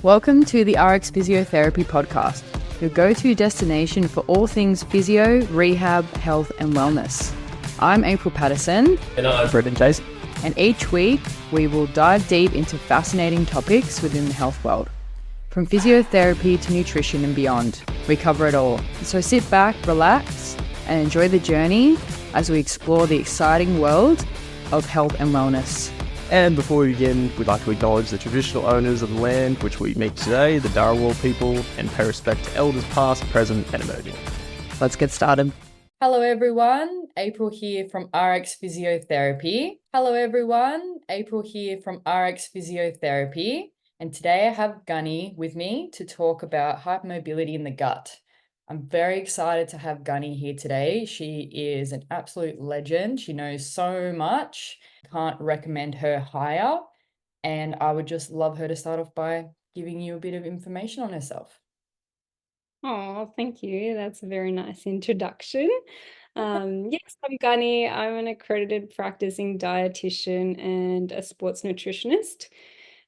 Welcome to the RX Physiotherapy podcast, your go-to destination for all things physio, rehab, health and wellness. I'm April Patterson. And I'm Brendan Jason. And each week we will dive deep into fascinating topics within the health world. From physiotherapy to nutrition and beyond, we cover it all. So sit back, relax and enjoy the journey as we explore the exciting world of health and wellness. And before we begin, we'd like to acknowledge the traditional owners of the land which we meet today, the Darawal people, and pay respect to elders past, present and emerging. Let's get started. Hello everyone, April here from RX Physiotherapy. And today I have Gunny with me to talk about hypermobility in the gut. I'm very excited to have Gunny here today. She is an absolute legend. She knows so much. Can't recommend her higher. And I would just love her to start off by giving you a bit of information on herself. Oh, thank you. That's a very nice introduction. Yes, I'm Gunny. I'm an accredited practicing dietitian and a sports nutritionist,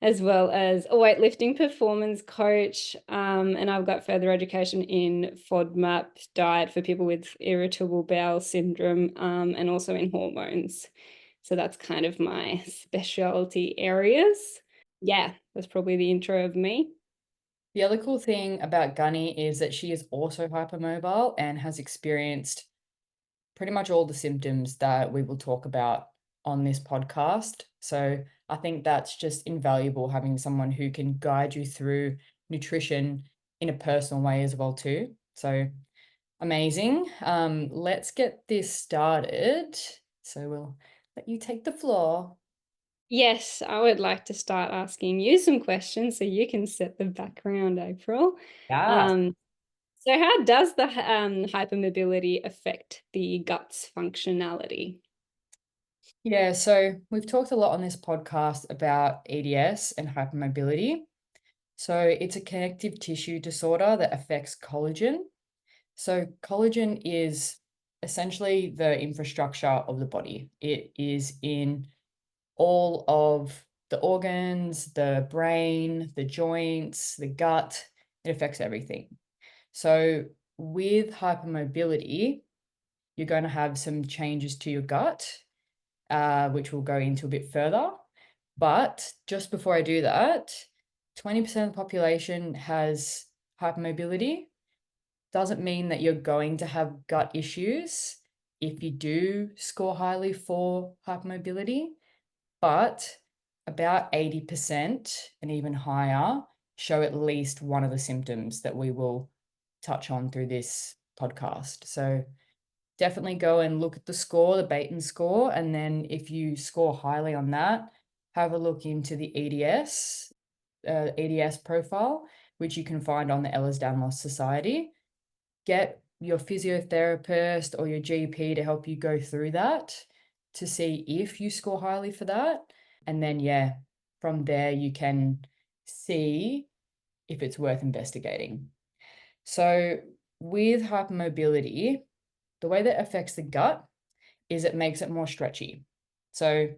as well as a weightlifting performance coach. And I've got further education in FODMAP diet for people with irritable bowel syndrome, and also in hormones. So that's kind of my specialty areas. Yeah, that's probably the intro of me. The other cool thing about Gunny is that she is also hypermobile and has experienced pretty much all the symptoms that we will talk about on this podcast. So I think that's just invaluable, having someone who can guide you through nutrition in a personal way as well too. So amazing. Let's get this started. So we'll let you take the floor. Yes, I would like to start asking you some questions so you can set the background, April. Yeah. So how does the hypermobility affect the gut's functionality? Yeah, so we've talked a lot on this podcast about EDS and hypermobility. So it's a connective tissue disorder that affects collagen. So collagen is essentially the infrastructure of the body. It is in all of the organs, the brain, the joints, the gut. It affects everything. So with hypermobility, you're going to have some changes to your gut, which we'll go into a bit further. But just before I do that, 20% of the population has hypermobility. Doesn't mean that you're going to have gut issues if you do score highly for hypermobility, but about 80% and even higher show at least one of the symptoms that we will touch on through this podcast. So definitely go and look at the score, the Baton score, and then if you score highly on that, have a look into the EDS profile, which you can find on the Ehlers-Danlos Society. Get your physiotherapist or your GP to help you go through that to see if you score highly for that. And then, yeah, from there you can see if it's worth investigating. So with hypermobility, the way that affects the gut is it makes it more stretchy. So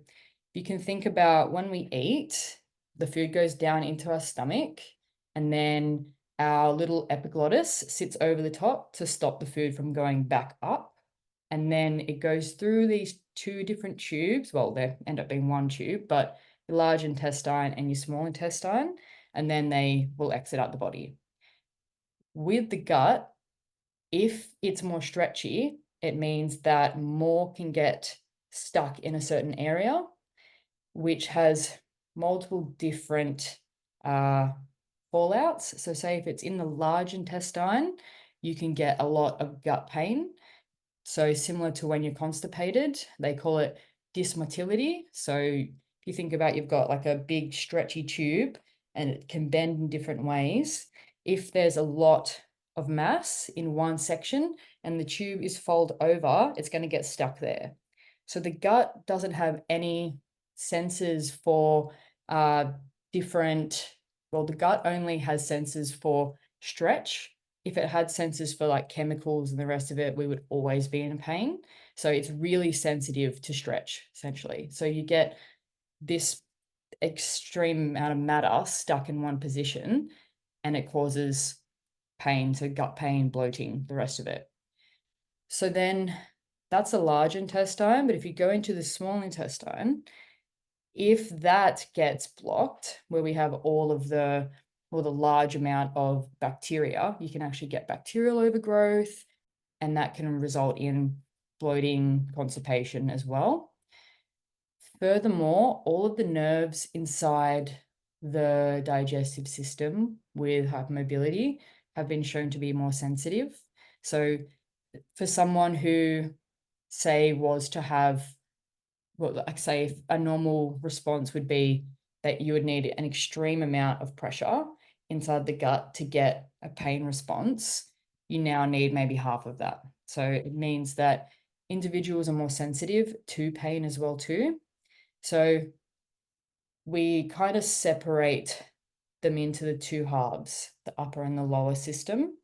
you can think about when we eat, the food goes down into our stomach and then our little epiglottis sits over the top to stop the food from going back up. And then it goes through these two different tubes. Well, they end up being one tube, but the large intestine and your small intestine, and then they will exit out the body. With the gut, if it's more stretchy, it means that more can get stuck in a certain area, which has multiple different fallouts. So say if it's in the large intestine, you can get a lot of gut pain. So similar to when you're constipated, they call it dysmotility. So if you think about, you've got like a big stretchy tube and it can bend in different ways. If there's a lot of mass in one section and the tube is fold over, it's going to get stuck there. So the gut doesn't have any sensors for the gut only has sensors for stretch. If it had sensors for like chemicals and the rest of it, we would always be in pain. So it's really sensitive to stretch, essentially. So you get this extreme amount of matter stuck in one position, and it causes pain, so gut pain, bloating, the rest of it. So then that's the large intestine, but if you go into the small intestine, if that gets blocked, where we have all the large amount of bacteria, you can actually get bacterial overgrowth, and that can result in bloating, constipation as well. Furthermore, all of the nerves inside the digestive system with hypermobility have been shown to be more sensitive. So for someone who, say, was to have, well, like say a normal response would be that you would need an extreme amount of pressure inside the gut to get a pain response, you now need maybe half of that. So it means that individuals are more sensitive to pain as well too. So we kind of separate them into the two halves, the upper and the lower system.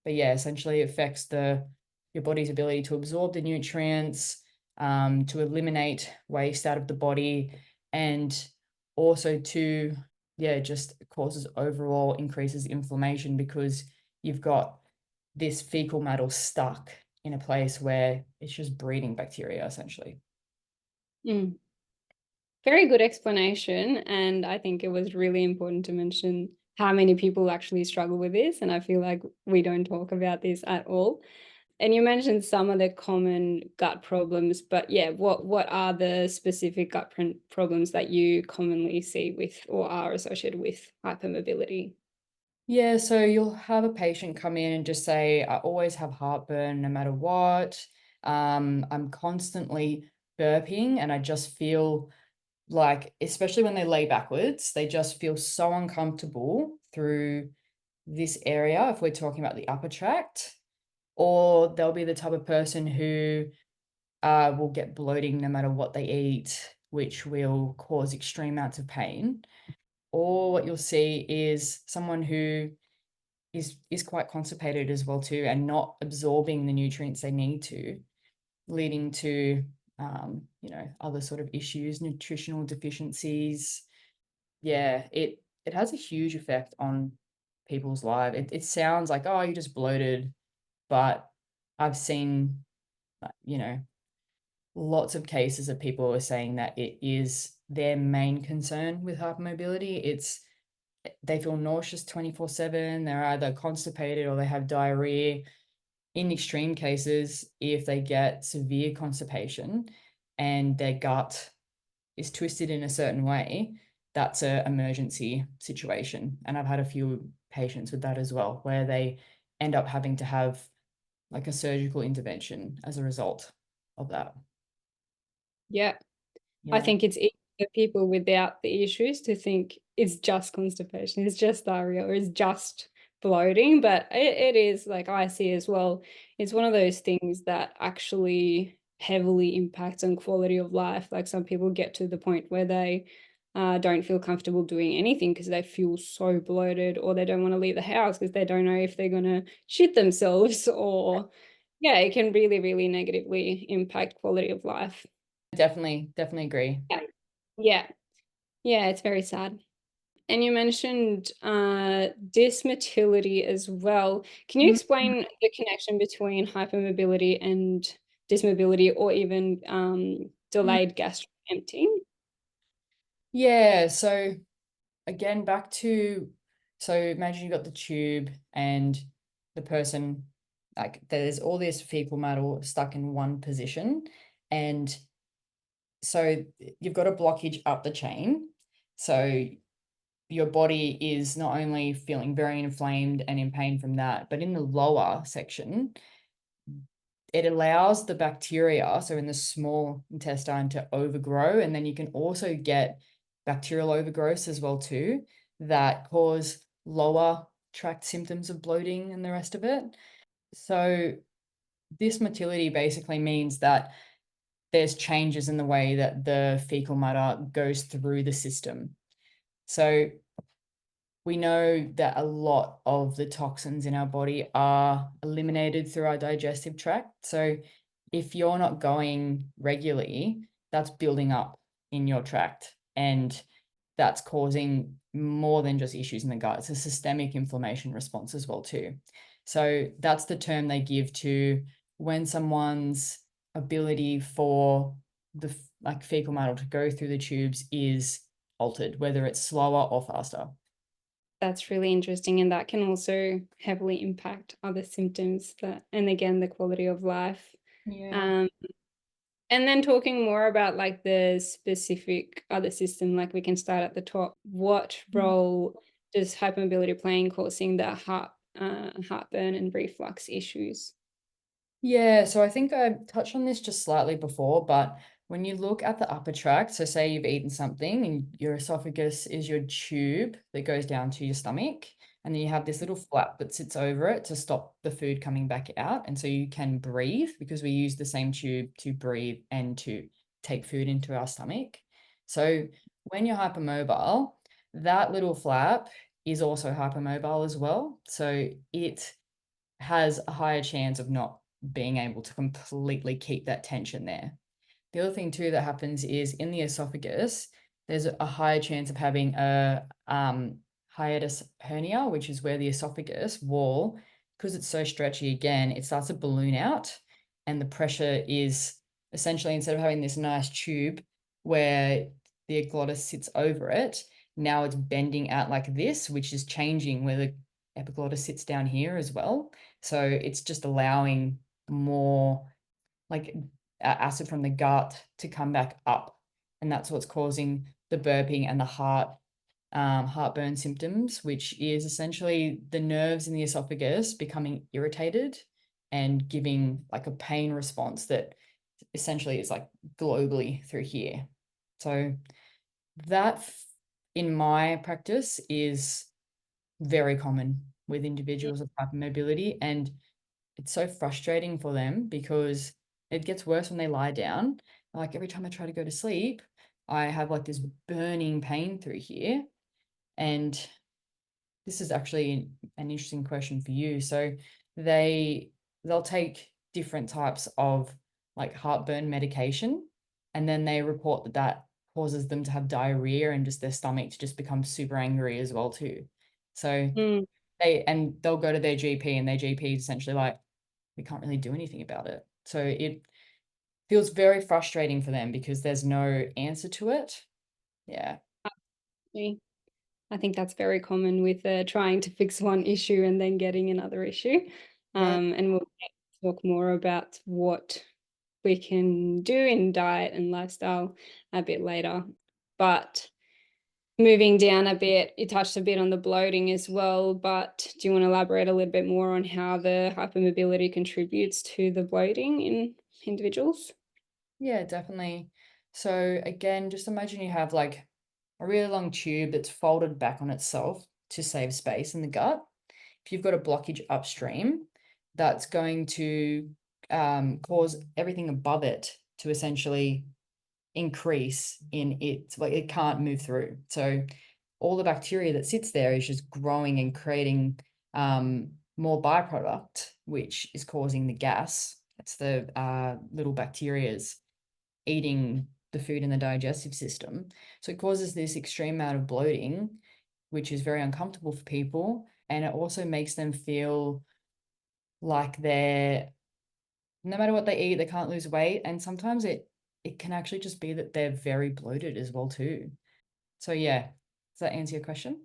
But yeah, essentially it affects your body's ability to absorb the nutrients, to eliminate waste out of the body, and also to, yeah, just causes overall increases inflammation because you've got this fecal matter stuck in a place where it's just breeding bacteria essentially. Mm. Very good explanation. And I think it was really important to mention how many people actually struggle with this. And I feel like we don't talk about this at all. And you mentioned some of the common gut problems, but yeah, what are the specific gut problems that you commonly see with or are associated with hypermobility? Yeah, so you'll have a patient come in and just say, I always have heartburn no matter what. I'm constantly burping and I just feel like, especially when they lay backwards, they just feel so uncomfortable through this area if we're talking about the upper tract. Or they'll be the type of person who will get bloating no matter what they eat, which will cause extreme amounts of pain. Or what you'll see is someone who is quite constipated as well too, and not absorbing the nutrients they need to, leading to other sort of issues, nutritional deficiencies. Yeah, it has a huge effect on people's life. It sounds like, oh, you just bloated, but I've seen you know lots of cases of people are saying that it is their main concern with hypermobility. They feel nauseous 24/7, they're either constipated or they have diarrhea. In extreme cases, if they get severe constipation and their gut is twisted in a certain way, that's an emergency situation. And I've had a few patients with that as well, where they end up having to have like a surgical intervention as a result of that. Yeah. I Yeah. think it's easy for people without the issues to think it's just constipation, it's just diarrhea, or it's just bloating. But it is, like I see as well, it's one of those things that actually heavily impacts on quality of life. Like some people get to the point where they don't feel comfortable doing anything because they feel so bloated, or they don't want to leave the house because they don't know if they're going to shit themselves, or yeah, it can really, really negatively impact quality of life. Definitely agree. Yeah. Yeah. Yeah, it's very sad. And you mentioned dysmotility as well. Can you Mm. explain the connection between hypermobility and dysmobility, or even Mm. delayed gastric emptying? Yeah, so again, so imagine you got the tube and the person, like there's all this fecal matter stuck in one position. And so you've got a blockage up the chain. So your body is not only feeling very inflamed and in pain from that, but in the lower section, it allows the bacteria, so in the small intestine, to overgrow. And then you can also get bacterial overgrowth as well too, that cause lower tract symptoms of bloating and the rest of it. So this motility basically means that there's changes in the way that the fecal matter goes through the system. So we know that a lot of the toxins in our body are eliminated through our digestive tract. So if you're not going regularly, that's building up in your tract. And that's causing more than just issues in the gut. It's a systemic inflammation response as well too. So that's the term they give to when someone's ability for the fecal matter to go through the tubes is altered, whether it's slower or faster. That's really interesting, and that can also heavily impact other symptoms and again, the quality of life. Yeah. Um, and then talking more about like the specific other system, like we can start at the top. What role does hypermobility play in causing the heartburn and reflux issues? Yeah, so I think I touched on this just slightly before, but when you look at the upper tract, so say you've eaten something and your esophagus is your tube that goes down to your stomach, and then you have this little flap that sits over it to stop the food coming back out. And so you can breathe because we use the same tube to breathe and to take food into our stomach. So when you're hypermobile, that little flap is also hypermobile as well. So it has a higher chance of not being able to completely keep that tension there. The other thing too that happens is in the esophagus, there's a higher chance of having a hiatus hernia, which is where the esophagus wall, because it's so stretchy again, it starts to balloon out, and the pressure is essentially, instead of having this nice tube where the epiglottis sits over it, now it's bending out like this, which is changing where the epiglottis sits down here as well. So it's just allowing more like acid from the gut to come back up, and that's what's causing the burping and the heartburn symptoms, which is essentially the nerves in the esophagus becoming irritated and giving like a pain response that essentially is like globally through here. So that in my practice is very common with individuals with hypermobility, and it's so frustrating for them because it gets worse when they lie down. Like every time I try to go to sleep, I have like this burning pain through here. And this is actually an interesting question for you. So they'll take different types of like heartburn medication, and then they report that that causes them to have diarrhea and just their stomach to just become super angry as well too. So Mm. they'll go to their GP, and their GP is essentially like, we can't really do anything about it. So it feels very frustrating for them because there's no answer to it. Yeah. Absolutely. I think that's very common with trying to fix one issue and then getting another issue. Yeah. And we'll talk more about what we can do in diet and lifestyle a bit later. But moving down a bit, you touched a bit on the bloating as well, but do you want to elaborate a little bit more on how the hypermobility contributes to the bloating in individuals? Yeah, definitely. So again, just imagine you have like a really long tube that's folded back on itself to save space in the gut. If you've got a blockage upstream, that's going to cause everything above it to essentially increase in it, like it can't move through. So all the bacteria that sits there is just growing and creating more byproduct, which is causing the gas. It's the little bacterias eating the food in the digestive system. So it causes this extreme amount of bloating, which is very uncomfortable for people. And it also makes them feel like they're, no matter what they eat, they can't lose weight. And sometimes it can actually just be that they're very bloated as well too. So yeah, does that answer your question?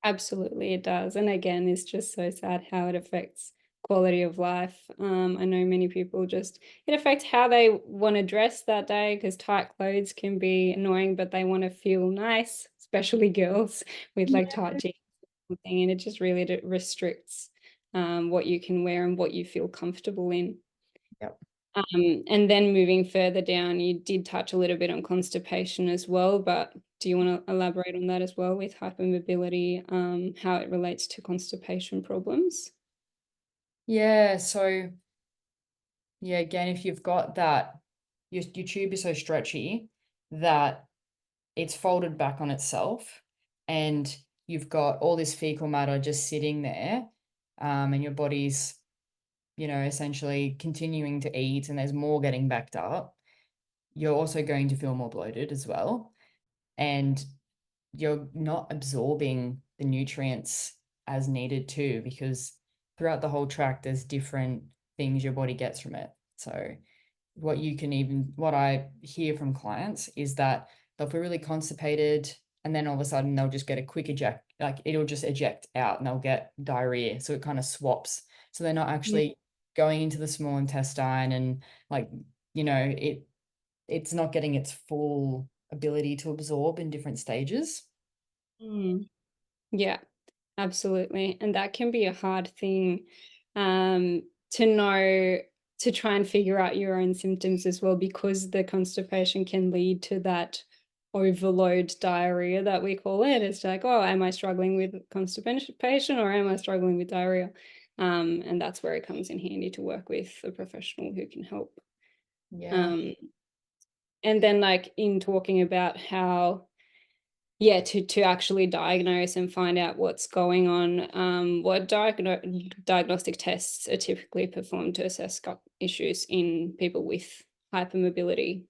Absolutely, it does. And again, it's just so sad how it affects quality of life. I know many people just, it affects how they want to dress that day because tight clothes can be annoying, but they want to feel nice, especially girls with like Yeah. tight jeans or something. And it just really restricts what you can wear and what you feel comfortable in. Yep. And then moving further down, you did touch a little bit on constipation as well, but do you want to elaborate on that as well with hypermobility, how it relates to constipation problems? Yeah. So yeah, again, if you've got that, your tube is so stretchy that it's folded back on itself, and you've got all this fecal matter just sitting there, and your body's, essentially continuing to eat, and there's more getting backed up. You're also going to feel more bloated as well. And you're not absorbing the nutrients as needed too, because throughout the whole tract, there's different things your body gets from it. So what I hear from clients is that they'll feel really constipated, and then all of a sudden they'll just get a quick eject, like it'll just eject out and they'll get diarrhea. So it kind of swaps. So they're not Yeah. actually going into the small intestine, and like, it's not getting its full ability to absorb in different stages. Mm. Yeah. Absolutely. And that can be a hard thing um, to know, to try and figure out your own symptoms as well, because the constipation can lead to that overload diarrhea that we call it. It's like, oh, am I struggling with constipation or am I struggling with diarrhea? And that's where it comes in handy to work with a professional who can help. Yeah. Um, and then, like, in talking about how, yeah, to actually diagnose and find out what's going on. What diagnostic tests are typically performed to assess gut issues in people with hypermobility?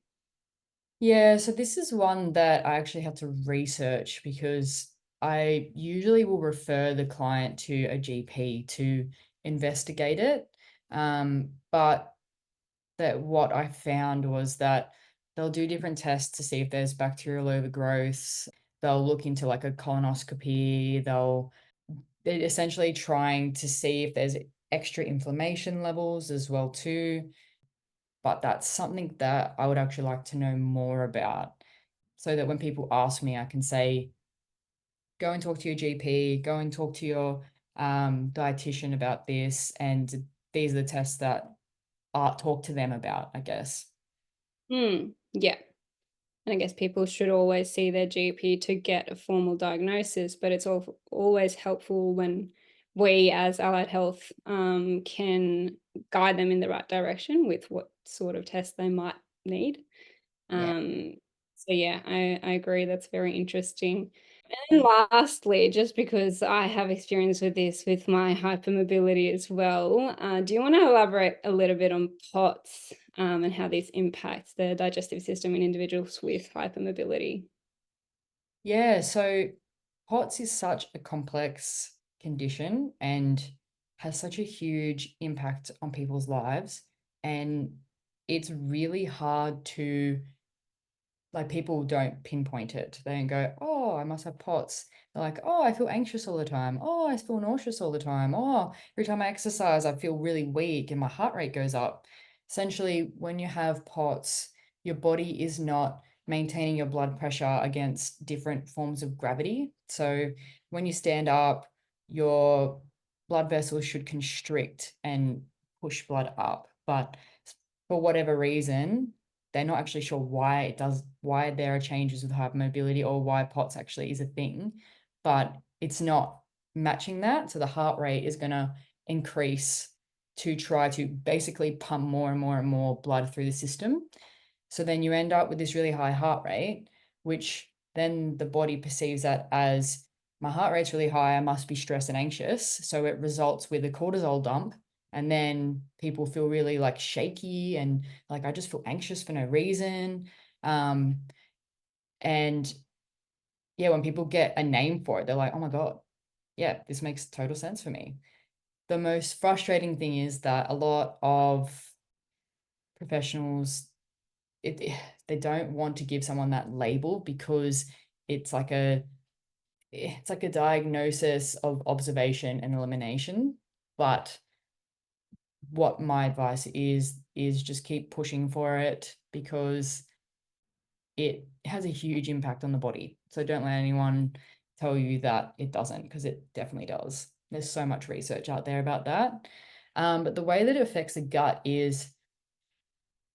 Yeah, so this is one that I actually had to research, because I usually will refer the client to a GP to investigate it. But that what I found was that they'll do different tests to see if there's bacterial overgrowths. They'll look into like a colonoscopy. They're essentially trying to see if there's extra inflammation levels as well too. But that's something that I would actually like to know more about, so that when people ask me, I can say, go and talk to your GP, go and talk to your dietitian about this, and these are the tests that talk to them about, I guess. Yeah. And I guess people should always see their GP to get a formal diagnosis, but it's always helpful when we as allied health can guide them in the right direction with what sort of test they might need. Yeah. Um, so yeah, I agree. That's very interesting. And lastly, just because I have experience with this with my hypermobility as well, do you want to elaborate a little bit on POTS and how this impacts the digestive system in individuals with hypermobility? Yeah, so POTS is such a complex condition and has such a huge impact on people's lives. And it's really hard to, like, people don't pinpoint it. They don't go, oh, I must have POTS. They're like, oh, I feel anxious all the time. Oh, I feel nauseous all the time. Oh, every time I exercise, I feel really weak and my heart rate goes up. Essentially, when you have POTS, your body is not maintaining your blood pressure against different forms of gravity. So when you stand up, your blood vessels should constrict and push blood up. But for whatever reason, they're not actually sure why there are changes with hypermobility, or why POTS actually is a thing, but it's not matching that. So the heart rate is going to increase to try to basically pump more and more and more blood through the system. So then you end up with this really high heart rate, which then the body perceives that as, my heart rate's really high, I must be stressed and anxious. So it results with a cortisol dump. And then people feel really like shaky and like, I just feel anxious for no reason. Um, and yeah, when people get a name for it, they're like, oh my God, yeah, this makes total sense for me. The most frustrating thing is that a lot of professionals, it they don't want to give someone that label, because it's like a it's like a diagnosis of observation and elimination. But what my advice is just keep pushing for it, because it has a huge impact on the body. So don't let anyone tell you that it doesn't, because it definitely does. There's so much research out there about that. But the way that it affects the gut is,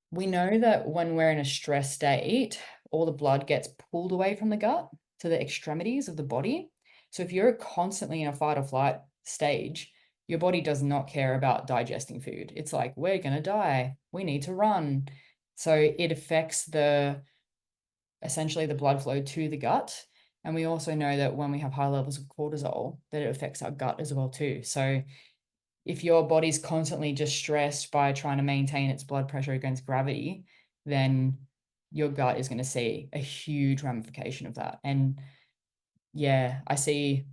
we know that when we're in a stress state, all the blood gets pulled away from the gut to the extremities of the body. So if you're constantly in a fight or flight stage, your body does not care about digesting food. It's like, we're going to die. We need to run. So it affects essentially the blood flow to the gut. And we also know that when we have high levels of cortisol, that it affects our gut as well too. So if your body's constantly just stressed by trying to maintain its blood pressure against gravity, then your gut is going to see a huge ramification of that. And yeah, I see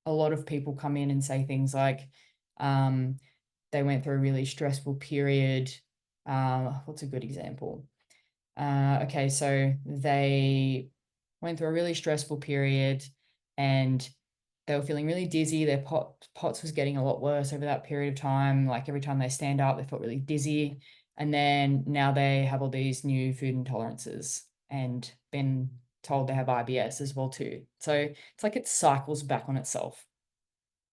a lot of people come in and say things like, um, they went through a really stressful period. What's a good example? Okay, so they went through a really stressful period and they were feeling really dizzy. Their POTS was getting a lot worse over that period of time. Like every time they stand up, they felt really dizzy. And then now they have all these new food intolerances and been told they have IBS as well too. So it's like it cycles back on itself.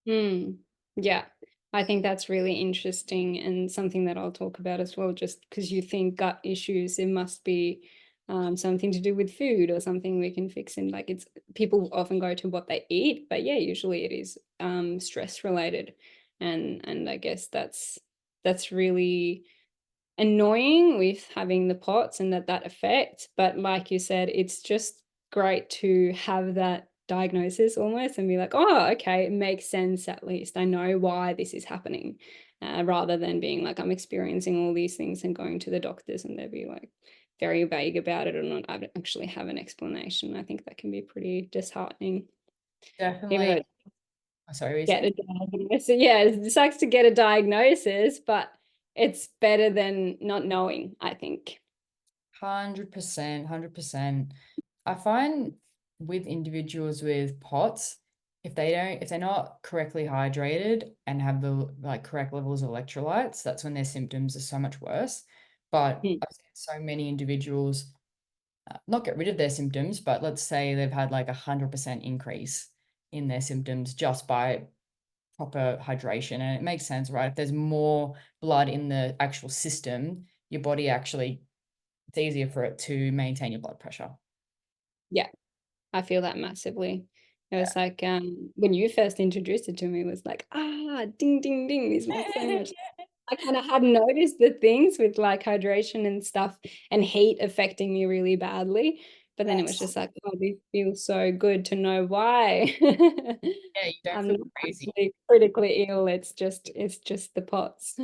Mm, yeah, I think that's really interesting and something that I'll talk about as well, just because you think gut issues, it must be something to do with food or something we can fix. And like it's people often go to what they eat, but yeah, usually it is stress related. And I guess that's really annoying with having the POTS and that affects. But like you said, it's just great to have that diagnosis almost and be like, oh, okay, it makes sense at least. I know why this is happening, rather than being like, I'm experiencing all these things and going to the doctors and they'll be like very vague about it or not actually have an explanation. I think that can be pretty disheartening, even though Definitely. Oh, sorry, what were you get a saying? diagnosis. Yeah, it sucks to get a diagnosis, but it's better than not knowing, I think. 100%, 100%. I find with individuals with POTS, if they're not correctly hydrated and have the like correct levels of electrolytes, that's when their symptoms are so much worse. But Mm. I've seen so many individuals not get rid of their symptoms, but let's say they've had like 100% increase in their symptoms just by proper hydration. And it makes sense, right? If there's more blood in the actual system, your body actually, it's easier for it to maintain your blood pressure. Yeah, I feel that massively. It Yeah. was like, when you first introduced it to me, it was like, "Ah, ding, ding, ding, this makes so much." I kinda hadn't noticed the things with, like, hydration and stuff and heat affecting me really badly, but then it was Yes. just like, "Oh, this feels so good to know why." Yeah, you don't I'm feel not crazy. actually critically ill, it's just the POTS.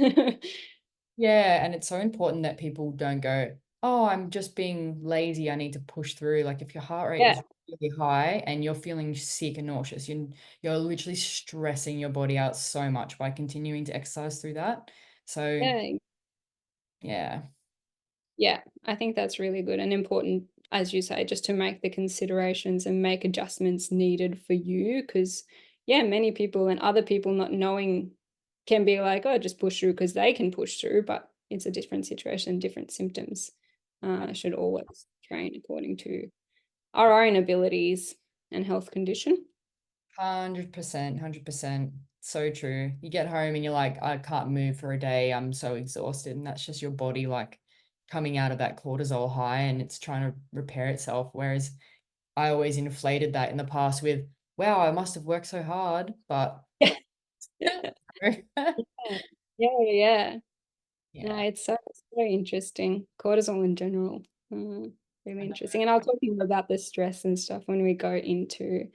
Yeah, and it's so important that people don't go, "Oh, I'm just being lazy. I need to push through." Like if your heart rate Yeah, is really high and you're feeling sick and nauseous, you're literally stressing your body out so much by continuing to exercise through that. So, yeah. yeah, Yeah, I think that's really good and important, as you say, just to make the considerations and make adjustments needed for you. Because, yeah, many people and other people not knowing can be like, oh, just push through because they can push through, but it's a different situation, different symptoms. Should always train according to our own abilities and health condition. 100%, 100%. So true. You get home and you're like, I can't move for a day. I'm so exhausted. And that's just your body like coming out of that cortisol high and it's trying to repair itself. Whereas I always inflated that in the past with, wow, I must have worked so hard. But Yeah, yeah, yeah. No, yeah, it's very interesting. Cortisol in general, really interesting. And I'll talk more about the stress and stuff when we go into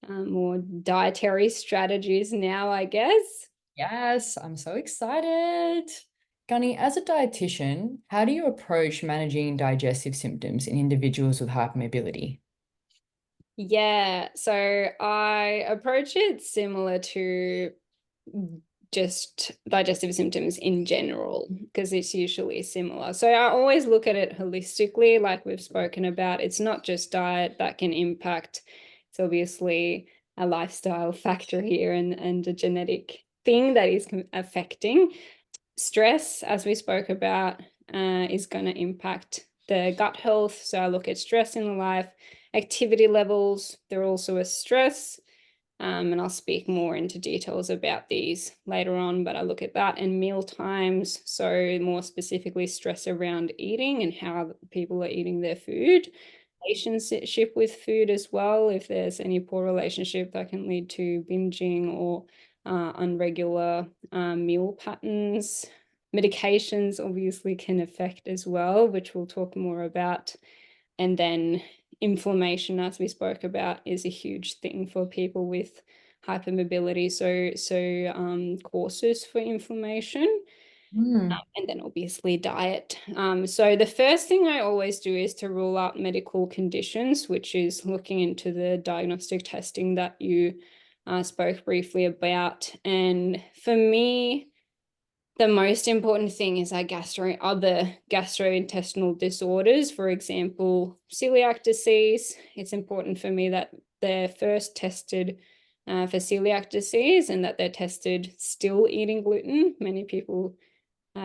more dietary strategies now, I guess. yes, I'm so excited. Gunny, as a dietitian, how do you approach managing digestive symptoms in individuals with hypermobility? Yeah, so I approach it similar to just digestive symptoms in general, because it's usually similar. So I always look at it holistically, like we've spoken about. It's not just diet that can impact, it's obviously a lifestyle factor here and a genetic thing that is affecting. Stress, as we spoke about, is going to impact the gut health. So I look at stress in the life, activity levels, they're also a stress. And I'll speak more into details about these later on, but I look at that and meal times. So, more specifically, stress around eating and how people are eating their food, relationship with food as well. If there's any poor relationship, that can lead to binging or unregular meal patterns. Medications obviously can affect as well, which we'll talk more about. And then inflammation, as we spoke about, is a huge thing for people with hypermobility. So causes for inflammation. And then obviously diet. So the first thing I always do is to rule out medical conditions, which is looking into the diagnostic testing that you spoke briefly about. And for me, the most important thing is other gastrointestinal disorders, for example, celiac disease. It's important for me that they're first tested for celiac disease and that they're tested still eating gluten. Many people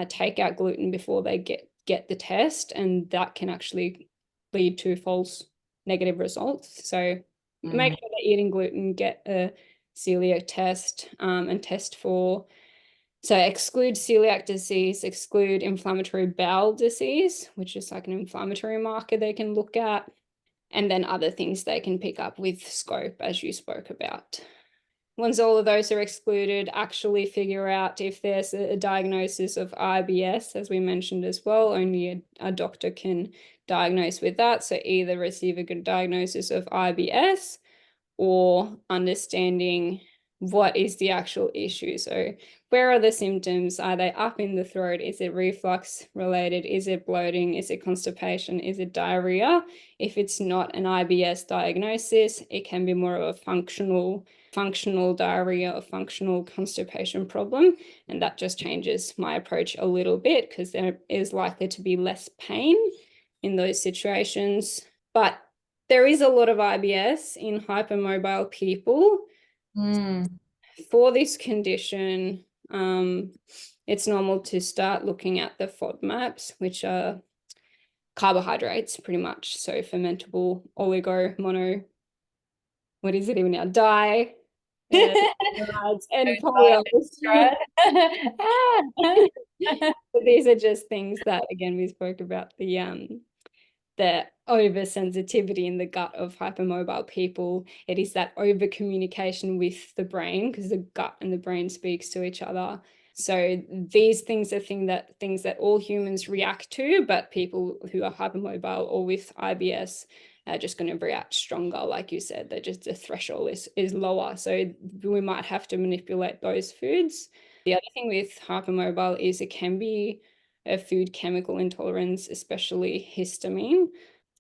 take out gluten before they get the test, and that can actually lead to false negative results. So make sure they're eating gluten, get a celiac test, and test for, so exclude celiac disease, exclude inflammatory bowel disease, which is like an inflammatory marker they can look at, and then other things they can pick up with scope, as you spoke about. Once all of those are excluded, actually figure out if there's a diagnosis of IBS, as we mentioned as well. Only a doctor can diagnose with that. So either receive a good diagnosis of IBS or understanding what is the actual issue. So where are the symptoms? Are they up in the throat? Is it reflux related? Is it bloating? Is it constipation? Is it diarrhea? If it's not an IBS diagnosis, it can be more of a functional diarrhea or functional constipation problem. And that just changes my approach a little bit because there is likely to be less pain in those situations. But there is a lot of IBS in hypermobile people. For this condition, it's normal to start looking at the FODMAPs, which are carbohydrates pretty much. So fermentable, oligo, mono, what is it even now? And polyols. These are just things that, again, we spoke about the oversensitivity in the gut of hypermobile people. It is that over communication with the brain because the gut and the brain speaks to each other. So these things are things that all humans react to, but people who are hypermobile or with IBS are just going to react stronger. Like you said, the threshold is lower. So we might have to manipulate those foods. The other thing with hypermobile is it can be a food chemical intolerance, especially histamine,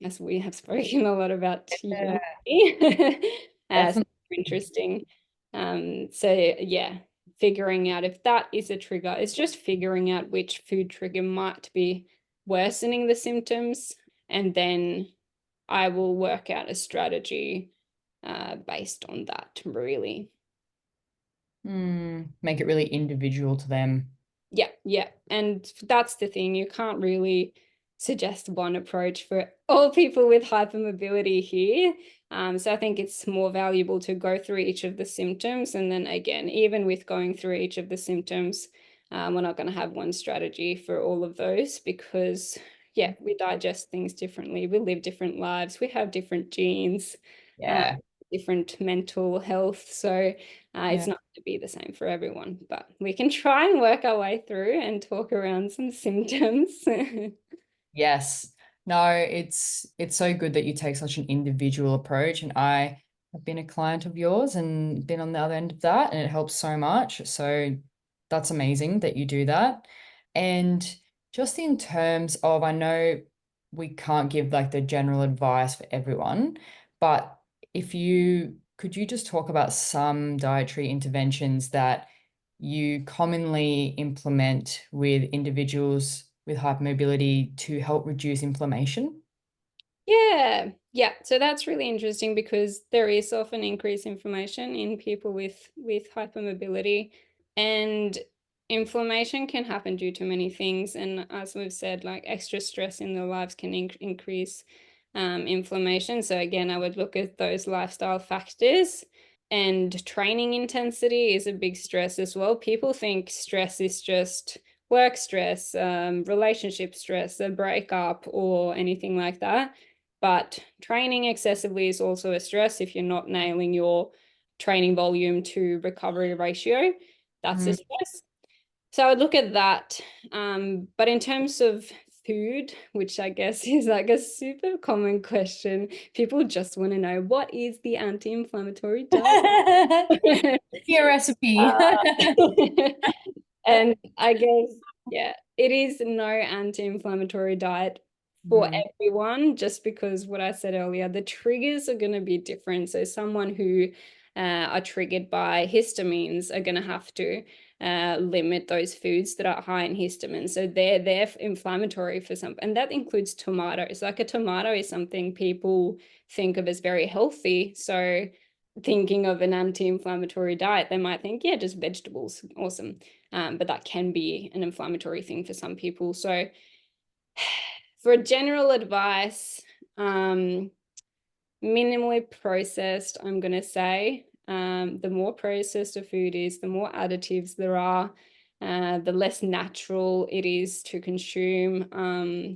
as we have spoken a lot about. So interesting. So yeah, figuring out if that is a trigger, it's just figuring out which food trigger might be worsening the symptoms, and then I will work out a strategy based on that, really. Make it really individual to them. Yeah. And that's the thing. You can't really suggest one approach for all people with hypermobility here. So I think it's more valuable to go through each of the symptoms. And then again, even with going through each of the symptoms, we're not going to have one strategy for all of those because, yeah, we digest things differently. We live different lives. We have different genes. Different mental health. So it's not going to be the same for everyone, but we can try and work our way through and talk around some symptoms. Yes. No, it's so good that you take such an individual approach. And I have been a client of yours and been on the other end of that, and it helps so much. So that's amazing that you do that. And just in terms of, I know we can't give like the general advice for everyone, but could you just talk about some dietary interventions that you commonly implement with individuals with hypermobility to help reduce inflammation? Yeah. So that's really interesting because there is often increased inflammation in people with hypermobility, and inflammation can happen due to many things. And as we've said, like extra stress in their lives can increase inflammation. So again, I would look at those lifestyle factors, and training intensity is a big stress as well. People think stress is just work stress, relationship stress, a breakup, or anything like that. But training excessively is also a stress. If you're not nailing your training volume to recovery ratio, that's a stress. So I would look at that. But in terms of food, which I guess is like a super common question, people just want to know, what is the anti-inflammatory diet? Your recipe. And I guess Yeah, it is no anti-inflammatory diet for everyone, just because what I said earlier, the triggers are going to be different. So someone who are triggered by histamines are going to have to limit those foods that are high in histamine. So they're inflammatory for some, and that includes tomatoes. Like a tomato is something people think of as very healthy. So thinking of an anti-inflammatory diet, they might think, yeah, just vegetables, awesome. But that can be an inflammatory thing for some people. So for general advice, minimally processed, I'm going to say. The more processed a food is, the more additives there are, the less natural it is to consume.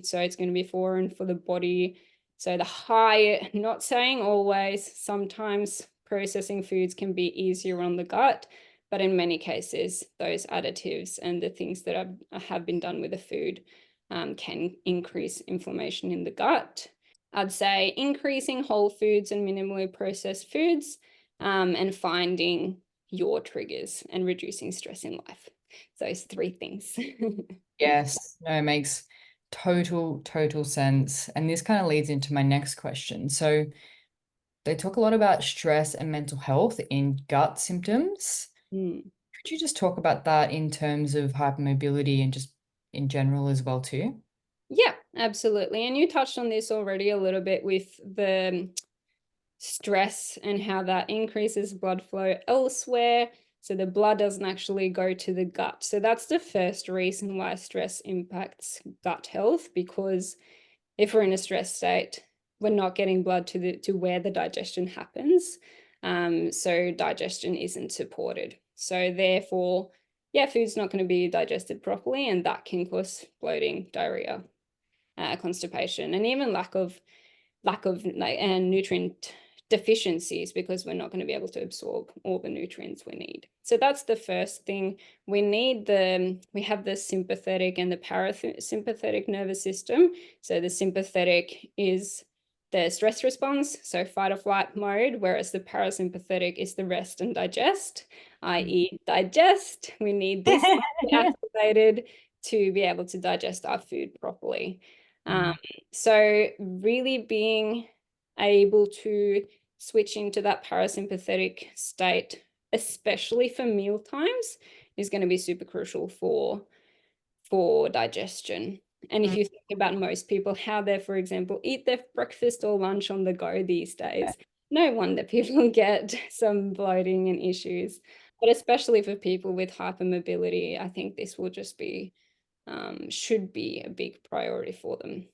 So it's going to be foreign for the body. So the higher, not saying always, sometimes processing foods can be easier on the gut, but in many cases, those additives and the things that have been done with the food can increase inflammation in the gut. I'd say increasing whole foods and minimally processed foods, and finding your triggers and reducing stress in life. Those three things. Yes, no, it makes total sense. And this kind of leads into my next question. So they talk a lot about stress and mental health in gut symptoms. Mm. Could you just talk about that in terms of hypermobility and just in general as well too? Yeah, absolutely. And you touched on this already a little bit with the stress and how that increases blood flow elsewhere. So the blood doesn't actually go to the gut. So that's the first reason why stress impacts gut health, because if we're in a stress state, we're not getting blood to where the digestion happens. So digestion isn't supported. So therefore, yeah, food's not going to be digested properly, and that can cause bloating, diarrhea, constipation, and even lack of like and nutrient deficiencies, because we're not going to be able to absorb all the nutrients we need. So that's the first thing. We have the sympathetic and the parasympathetic nervous system. So the sympathetic is the stress response, so fight or flight mode, whereas the parasympathetic is the rest and digest, i.e. digest. We need this to be activated to be able to digest our food properly. So really being able to switch into that parasympathetic state, especially for meal times, is going to be super crucial for digestion. And if you think about most people, how they, for example, eat their breakfast or lunch on the go these days, no wonder people get some bloating and issues. But especially for people with hypermobility, I think this will just be should be a big priority for them.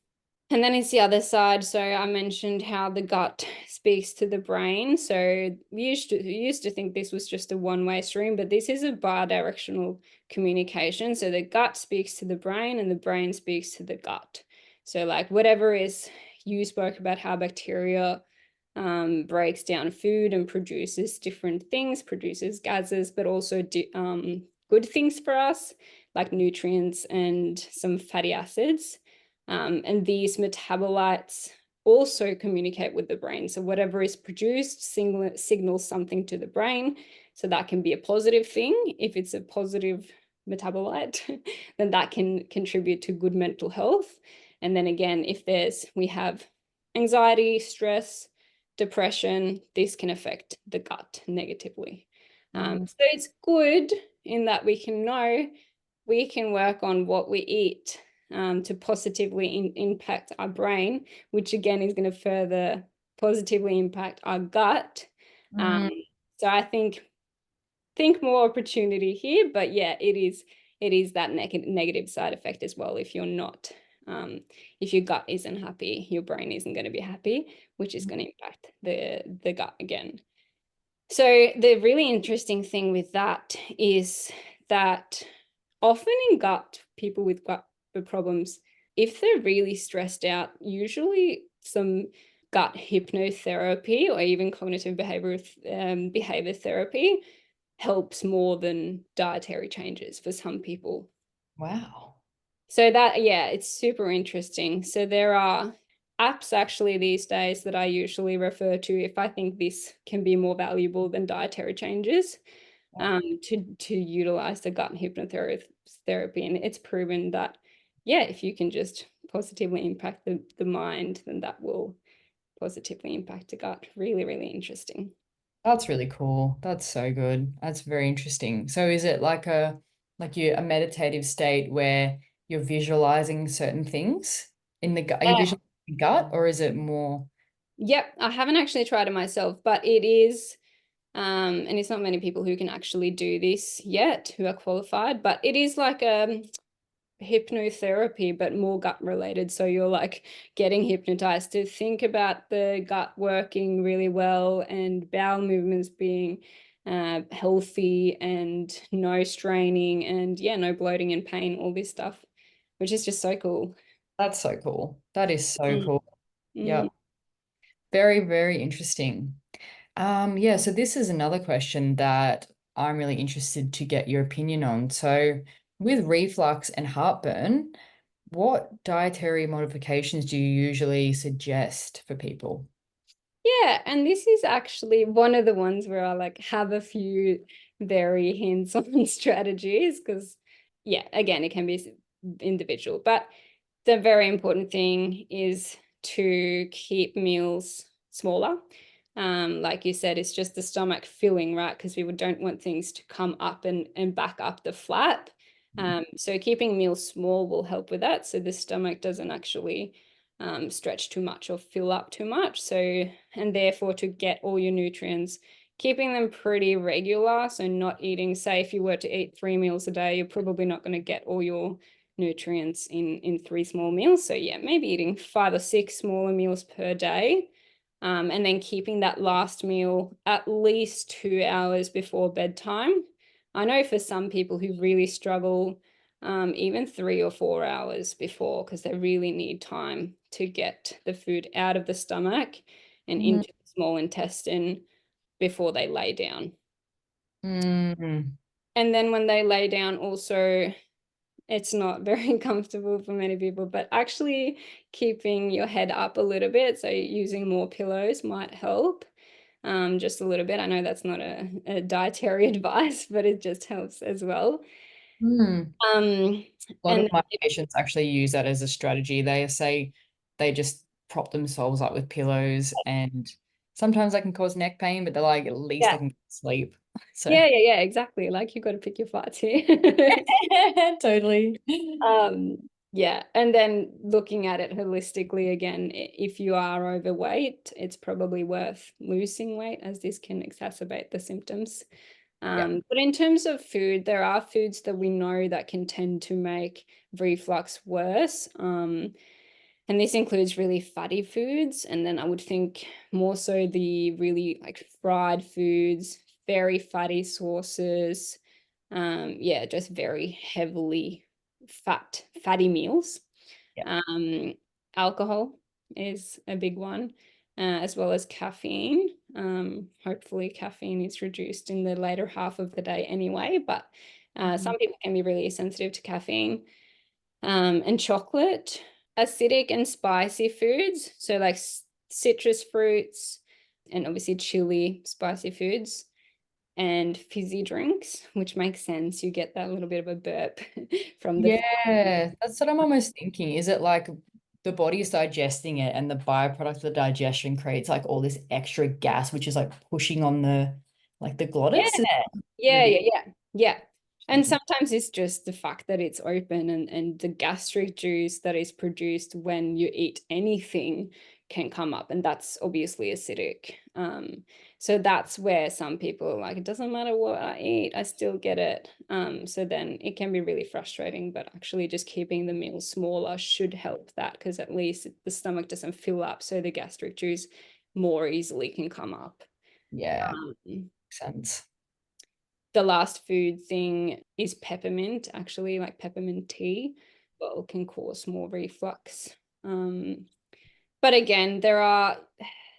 And then it's the other side. So I mentioned how the gut speaks to the brain. So we used to think this was just a one-way stream, but this is a bi-directional communication. So the gut speaks to the brain and the brain speaks to the gut. So like whatever is, you spoke about how bacteria breaks down food and produces different things, produces gases, but also good things for us, like nutrients and some fatty acids. And these metabolites also communicate with the brain. So whatever is produced signals something to the brain. So that can be a positive thing. If it's a positive metabolite, then that can contribute to good mental health. And then again, if we have anxiety, stress, depression, this can affect the gut negatively. So it's good in that we can know we can work on what we eat to positively impact our brain, which again is going to further positively impact our gut. So I think more opportunity here, but yeah, it is that negative side effect as well. If you're not, if your gut isn't happy, your brain isn't going to be happy, which is going to impact the gut again. So the really interesting thing with that is that often in gut, people with gut problems, if they're really stressed out, usually some gut hypnotherapy or even cognitive behavior therapy helps more than dietary changes for some people. Wow. So that, yeah, it's super interesting. So there are apps actually these days that I usually refer to if I think this can be more valuable than dietary changes. to utilize the gut hypnotherapy. And it's proven that, yeah, if you can just positively impact the mind, then that will positively impact the gut. Really, really interesting. That's really cool. That's so good. That's very interesting. So is it like a meditative state where you're visualizing certain things in the gut? Are you Yeah. visualizing the gut, or is it more? Yep, I haven't actually tried it myself, but it is, and it's not many people who can actually do this yet who are qualified, but it is like hypnotherapy, but more gut related. So you're like getting hypnotized to think about the gut working really well and bowel movements being healthy and no straining and, yeah, no bloating and pain, all this stuff, which is just so cool. That's so cool. That is so Mm, cool. mm. Yep. Very, very interesting. Yeah, so this is another question that I'm really interested to get your opinion on. So with reflux and heartburn, what dietary modifications do you usually suggest for people? Yeah, and this is actually one of the ones where I like have a few very hands-on strategies because, yeah, again, it can be individual, but the very important thing is to keep meals smaller. Like you said, it's just the stomach filling, right? Because we don't want things to come up and back up the flap. So keeping meals small will help with that. So the stomach doesn't actually stretch too much or fill up too much. So, and therefore to get all your nutrients, keeping them pretty regular. So not eating, say, if you were to eat 3 meals a day, you're probably not going to get all your nutrients in 3 small meals. So yeah, maybe eating 5 or 6 smaller meals per day. And then keeping that last meal at least 2 hours before bedtime. I know for some people who really struggle, even 3 or 4 hours before, because they really need time to get the food out of the stomach and Mm, into the small intestine before they lay down. mm, And then when they lay down, also, it's not very comfortable for many people, but actually keeping your head up a little bit, so using more pillows might help, just a little bit. I know that's not a dietary advice, but it just helps as well. mm. Um, A lot of and my patients actually use that as a strategy. They say they just prop themselves up with pillows, and sometimes that can cause neck pain, but they're like, at least yeah, I can sleep. So yeah, exactly. Like you got to pick your fights here. totally. Um, yeah, and then looking at it holistically again, if you are overweight, it's probably worth losing weight as this can exacerbate the symptoms. Yeah. But in terms of food, there are foods that we know that can tend to make reflux worse. And this includes really fatty foods. And then I would think more so the really like fried foods, very fatty sauces. Yeah, just very heavily fatty meals. Yeah. Um, Alcohol is a big one, as well as caffeine. Hopefully caffeine is reduced in the later half of the day anyway, but some people can be really sensitive to caffeine. And chocolate, acidic and spicy foods, so like citrus fruits and obviously chili, spicy foods, and fizzy drinks, which makes sense. You get that little bit of a burp from the Yeah, that's what I'm almost thinking. Is it like the body is digesting it, and the byproduct of the digestion creates like all this extra gas, which is like pushing on the yeah, glottis? Is yeah, really yeah, yeah, yeah. And interesting. sometimes it's just the fact that it's open and the gastric juice that is produced when you eat anything can come up, and that's obviously acidic. So that's where some people are like, it doesn't matter what I eat, I still get it. So then it can be really frustrating, but actually just keeping the meal smaller should help that, because at least the stomach doesn't fill up, so the gastric juice more easily can come up. Yeah, Um, makes sense. the last food thing is peppermint, actually, like peppermint tea, well, can cause more reflux. Um, but again,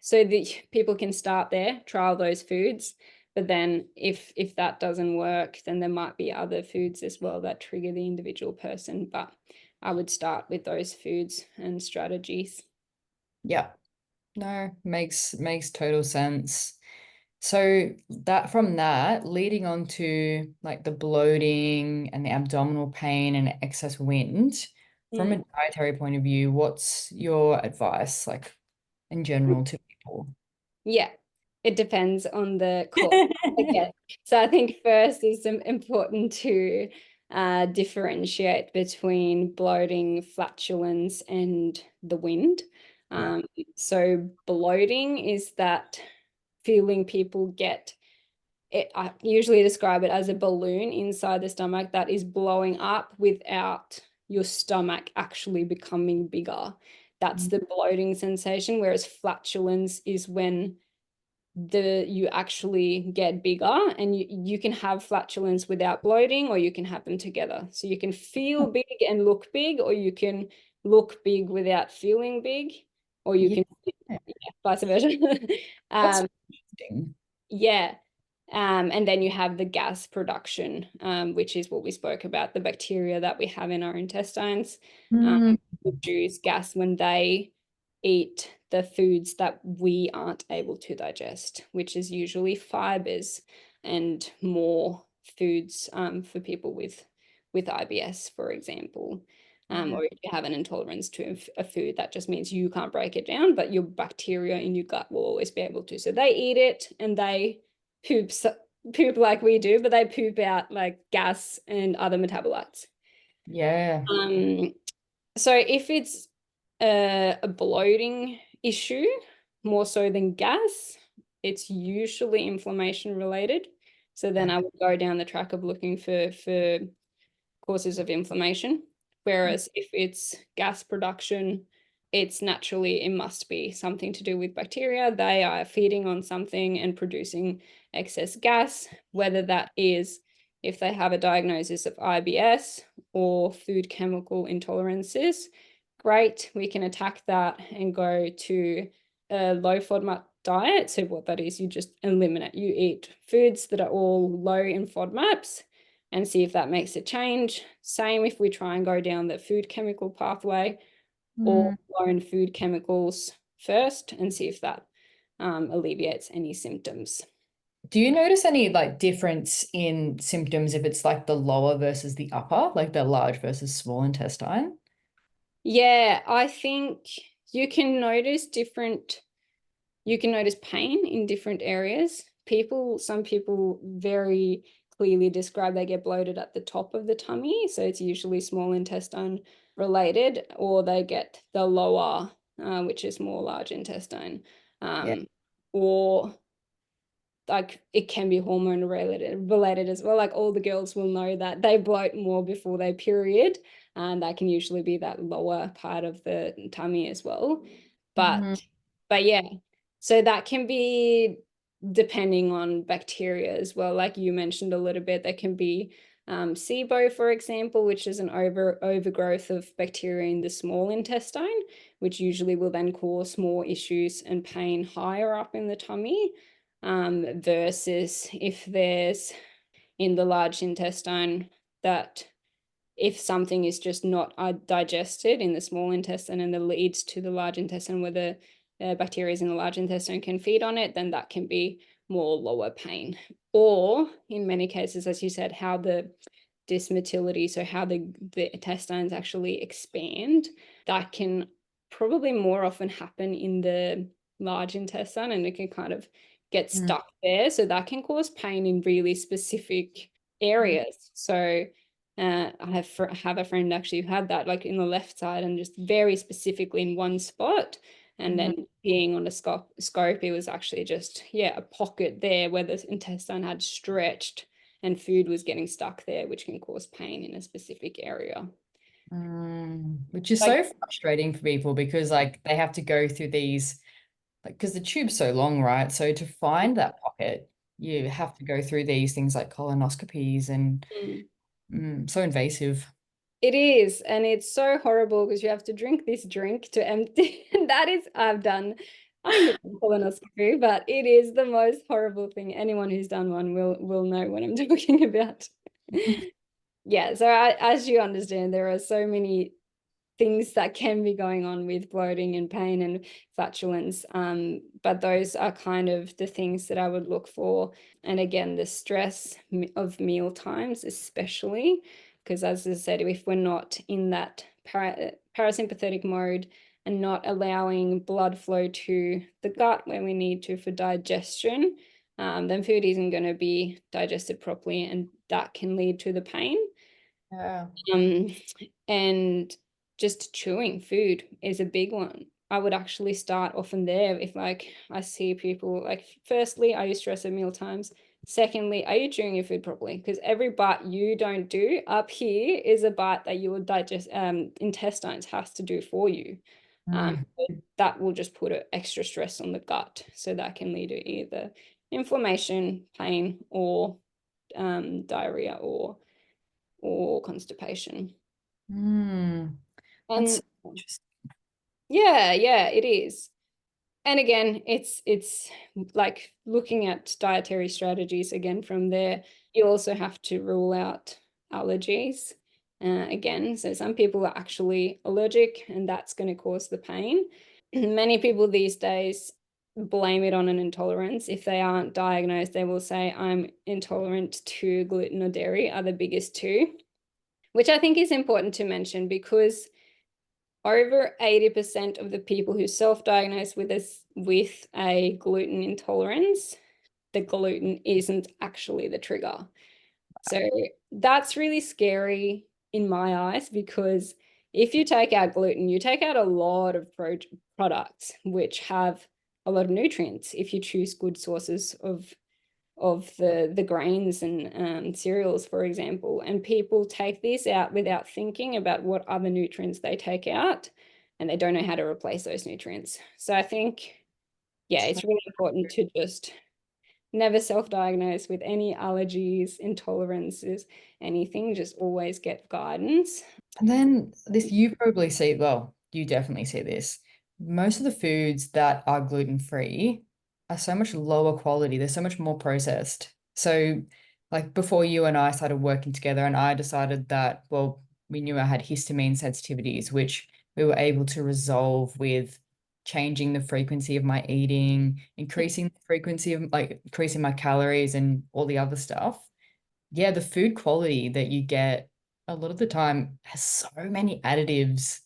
so the people can start there, trial those foods, but then if that doesn't work, then there might be other foods as well that trigger the individual person. But I would start with those foods and strategies. Yeah. No, makes total sense. So that from that, leading on to like the bloating and the abdominal pain and excess wind, from a Mm. dietary point of view, what's your advice, like in general to people? Yeah, it depends on the cause. Okay. So I think first is important to differentiate between bloating, flatulence, and the wind. Yeah. So bloating is that feeling people get. I usually describe it as a balloon inside the stomach that is blowing up without your stomach actually becoming bigger. That's the bloating sensation, whereas flatulence is when you actually get bigger, and you can have flatulence without bloating, or you can have them together. So you can feel big and look big, or you can look big without feeling big, or you Yeah, can, yeah, vice versa. that's um, interesting. yeah. And then you have the gas production, which is what we spoke about, the bacteria that we have in our intestines Mm, produce gas when they eat the foods that we aren't able to digest, which is usually fibers and more foods for people with IBS, for example. yeah. Or if you have an intolerance to a food, that just means you can't break it down, but your bacteria in your gut will always be able to. So they eat it and they poop poop like we do, but they poop out like gas and other metabolites. Yeah. Um, so if it's a bloating issue, more so than gas, it's usually inflammation related. So then I would go down the track of looking for causes of inflammation. Whereas if it's gas production, it must be something to do with bacteria. They are feeding on something and producing excess gas, whether that is if they have a diagnosis of IBS or food chemical intolerances. Great, we can attack that and go to a low FODMAP diet. So what that is, you just eliminate, you eat foods that are all low in FODMAPs and see if that makes a change. Same if we try and go down the food chemical pathway or Mm. low in food chemicals first and see if that alleviates any symptoms. Do you notice any like difference in symptoms if it's like the lower versus the upper, like the large versus small intestine? Yeah, I think you can notice pain in different areas. Some people very clearly describe they get bloated at the top of the tummy, so it's usually small intestine related, or they get the lower, which is more large intestine, Yeah. or like it can be hormone related as well. Like all the girls will know that they bloat more before their period, and that can usually be that lower part of the tummy as well. Mhm. But yeah, so that can be depending on bacteria as well. Like you mentioned a little bit, there can be SIBO, for example, which is an overgrowth of bacteria in the small intestine, which usually will then cause more issues and pain higher up in the tummy, versus if there's in the large intestine that if something is just not digested in the small intestine and it leads to the large intestine where the bacteria in the large intestine can feed on it, then that can be more lower pain. Or in many cases, as you said, how the dysmotility, so how the intestines actually expand, that can probably more often happen in the large intestine and it can kind of get Mm. stuck there. So that can cause pain in really specific areas. So I have a friend actually who had that like in the left side and just very specifically in one spot. And Mhm. then being on a scope, it was actually just, yeah, a pocket there where the intestine had stretched and food was getting stuck there, which can cause pain in a specific area. Which is Like, so frustrating for people because like they have to go through these like because the tube's so long, right? So to find that pocket, you have to go through these things like colonoscopies and mm, so invasive. it is, and it's so horrible because you have to drink this drink to empty. And that is, I did colonoscopy, but it is the most horrible thing. Anyone who's done one will know what I'm talking about. Yeah, so as you understand, there are so many things that can be going on with bloating and pain and flatulence. But those are kind of the things that I would look for. And again, the stress of meal times, especially, because as I said, if we're not in that parasympathetic mode and not allowing blood flow to the gut where we need to for digestion, then food isn't going to be digested properly, and that can lead to the pain. Yeah. And just chewing food is a big one. I would actually start often there if like I see people like, firstly, are you stressed at meal times? Secondly, are you chewing your food properly? Because every bite you don't do up here is a bite that your intestines has to do for you. Mm. That will just put extra stress on the gut. So that can lead to either inflammation, pain, or diarrhea or constipation. Mm. That's And so interesting. yeah, it is. And again, it's like looking at dietary strategies again from there. You also have to rule out allergies. Again, so some people are actually allergic, and that's going to cause the pain. Many people these days blame it on an intolerance. If they aren't diagnosed, they will say, I'm intolerant to gluten or dairy, are the biggest two, which I think is important to mention, because over 80% of the people who self-diagnose with a gluten intolerance, the gluten isn't actually the trigger. So that's really scary in my eyes, because if you take out gluten, you take out a lot of products which have a lot of nutrients if you choose good sources of the grains and cereals, for example. And people take these out without thinking about what other nutrients they take out, and they don't know how to replace those nutrients. So I think, yeah, it's really important to just never self-diagnose with any allergies, intolerances, anything. Just always get guidance. And then this, you probably see, well, you definitely see this. Most of the foods that are gluten-free are so much lower quality. They're so much more processed. So, like before you and I started working together, and I decided that, well, we knew I had histamine sensitivities, which we were able to resolve with changing the frequency of my eating, increasing the frequency of like increasing my calories and all the other stuff. Yeah, the food quality that you get a lot of the time has so many additives,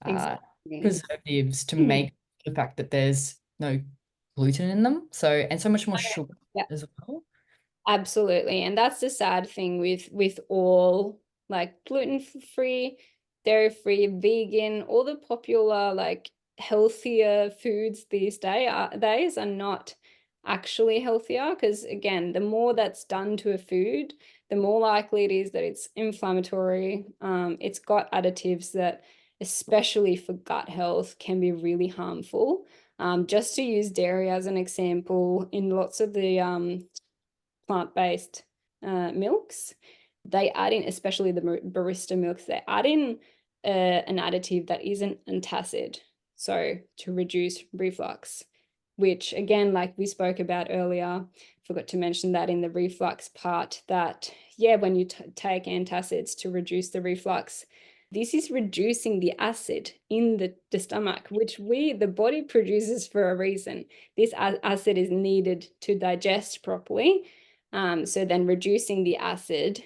uh, Exactly. preservatives to make the fact that there's no gluten in them. So, and so much more sugar Yeah. as well. Absolutely. And that's the sad thing with all like gluten-free, dairy-free, vegan, all the popular like healthier foods these days are not actually healthier, because again, the more that's done to a food, the more likely it is that it's inflammatory. It's got additives that, especially for gut health, can be really harmful. Just to use dairy as an example, in lots of the plant-based milks, they add in, especially the barista milks, they add in an additive that is an antacid, so to reduce reflux, which again, like we spoke about earlier, forgot to mention that in the reflux part, that yeah, when you take antacids to reduce the reflux, this is reducing the acid in the stomach, which the body produces for a reason. This acid is needed to digest properly. So then reducing the acid,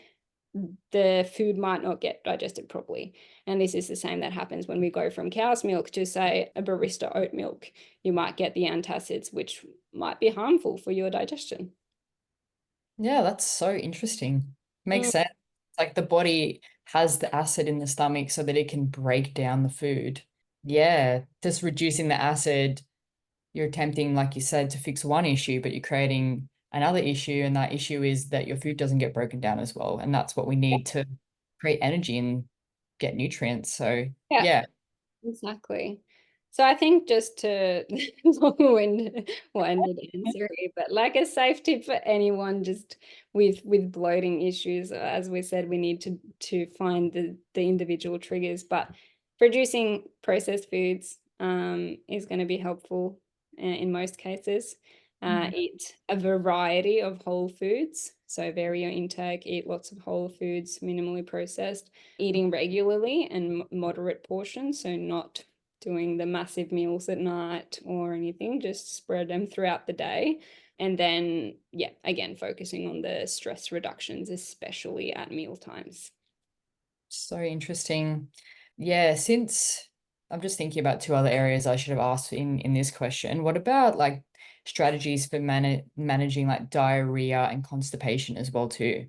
the food might not get digested properly. And this is the same that happens when we go from cow's milk to, say, a barista oat milk. You might get the antacids, which might be harmful for your digestion. Yeah, that's so interesting. Makes Mm. sense. Like the body has the acid in the stomach so that it can break down the food. Yeah, just reducing the acid, you're attempting, like you said, to fix one issue, but you're creating another issue, and that issue is that your food doesn't get broken down as well. And that's what we need to create energy and get nutrients. So Yeah. yeah. Exactly. So I think, just to long-winded answer here, but like a safe tip for anyone just with bloating issues, as we said, we need to find the individual triggers, but reducing processed foods is going to be helpful in most cases. Mhm. Eat a variety of whole foods. So vary your intake, eat lots of whole foods, minimally processed, eating regularly and moderate portions. So not doing the massive meals at night or anything, just spread them throughout the day. And then, yeah, again, focusing on the stress reductions, especially at meal times. So interesting. Yeah, since I'm just thinking about two other areas I should have asked in this question. What about like strategies for managing like diarrhea and constipation as well too?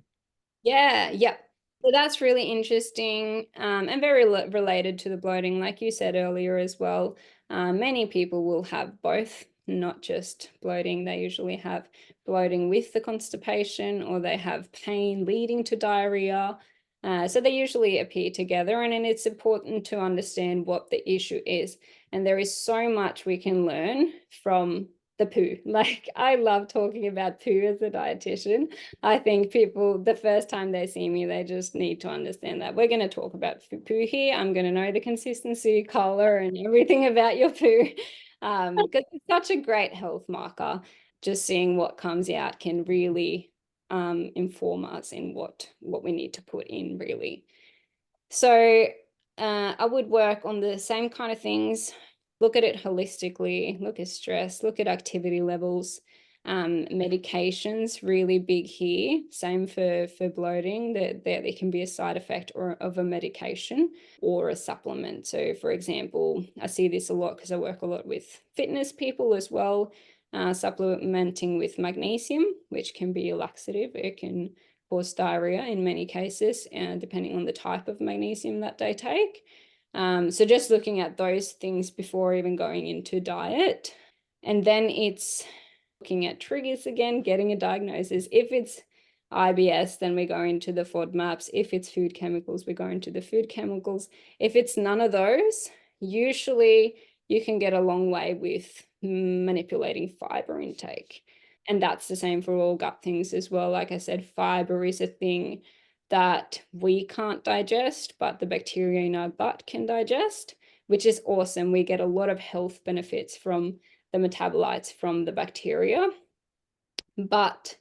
Yeah, yeah. So that's really interesting, and very related to the bloating, like you said earlier as well. Many people will have both, not just bloating. They usually have bloating with the constipation, or they have pain leading to diarrhea. So they usually appear together, and it's important to understand what the issue is. And there is so much we can learn from the poo. Like, I love talking about poo as a dietitian. I think people, the first time they see me, they just need to understand that we're going to talk about poo here. I'm going to know the consistency, color, and everything about your poo, because it's such a great health marker. Just seeing what comes out can really inform us in what we need to put in, really. So I would work on the same kind of things, look at it holistically, look at stress, look at activity levels. Medications, really big here. Same for bloating, that there can be a side effect of a medication or a supplement. So for example, I see this a lot because I work a lot with fitness people as well, supplementing with magnesium, which can be a laxative. It can cause diarrhea in many cases, depending on the type of magnesium that they take. So just looking at those things before even going into diet. And then it's looking at triggers again, getting a diagnosis. If it's IBS, then we go into the FODMAPs. If it's food chemicals, we go into the food chemicals. If it's none of those, usually you can get a long way with manipulating fiber intake. And that's the same for all gut things as well. Like I said, fiber is a thing that we can't digest, but the bacteria in our gut can digest, which is awesome. We get a lot of health benefits from the metabolites from the bacteria, but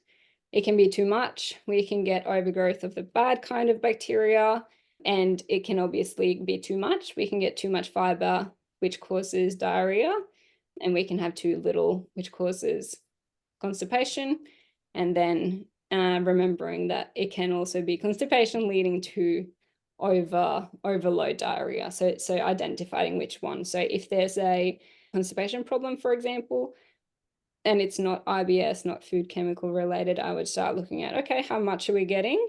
it can be too much. We can get overgrowth of the bad kind of bacteria, and it can obviously be too much. We can get too much fiber, which causes diarrhea, and we can have too little, which causes constipation. And then remembering that it can also be constipation leading to overload diarrhea. So identifying which one. So if there's a constipation problem, for example, and it's not IBS, not food chemical related, I would start looking at, okay, how much are we getting?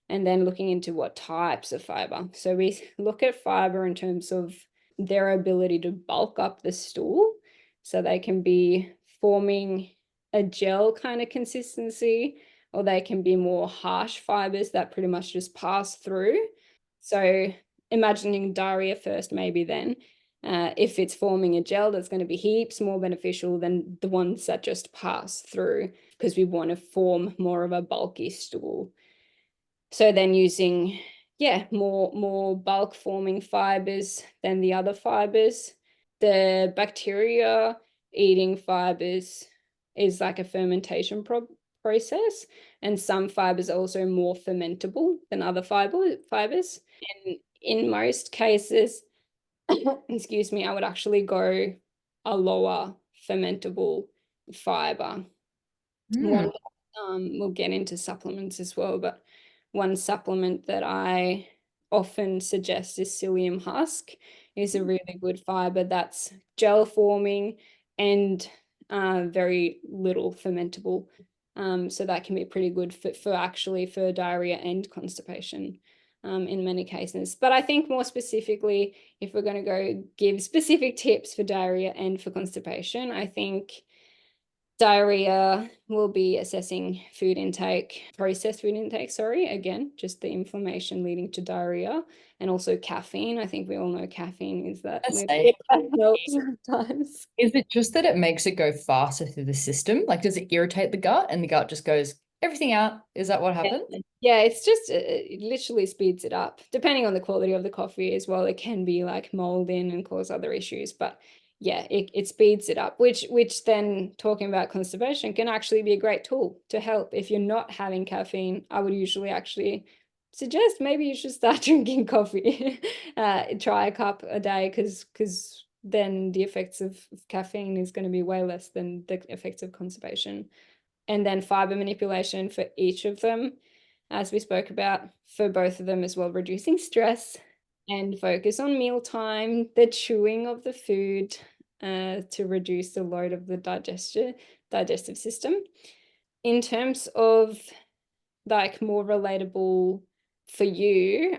And then looking into what types of fiber. So we look at fiber in terms of their ability to bulk up the stool. So they can be forming a gel kind of consistency, or they can be more harsh fibers that pretty much just pass through. So imagining diarrhea first, maybe then. If it's forming a gel, that's going to be heaps more beneficial than the ones that just pass through, because we want to form more of a bulky stool. So then using, yeah, more bulk forming fibers than the other fibers. The bacteria eating fibers is like a fermentation process, and some fibers are also more fermentable than other fibers. And in most cases, excuse me, I would actually go a lower fermentable fiber. One, we'll get into supplements as well, but one supplement that I often suggest is psyllium husk. Is a really good fiber that's gel forming and very little fermentable. So that can be pretty good for diarrhea and constipation in many cases. But I think more specifically, if we're going to go give specific tips for diarrhea and for constipation, I think diarrhea will be assessing food intake, processed food intake, again, just the inflammation leading to diarrhea, and also caffeine. I think we all know caffeine is that Let's little say, bit that helps sometimes. is it just that it makes it go faster through the system? Like, does it irritate the gut and the gut just goes everything out? Is that what happens? Yeah, it's just, it literally speeds it up. Depending on the quality of the coffee as well, it can be like mold in and cause other issues. But yeah, it speeds it up, which then, talking about constipation, can actually be a great tool to help. If you're not having caffeine, I would usually actually suggest maybe you should start drinking coffee. Try a cup a day, because then the effects of caffeine is going to be way less than the effects of constipation. And then fiber manipulation for each of them, as we spoke about, for both of them as well, reducing stress, and focus on mealtime, the chewing of the food, to reduce the load of the digestive system. In terms of like more relatable for you,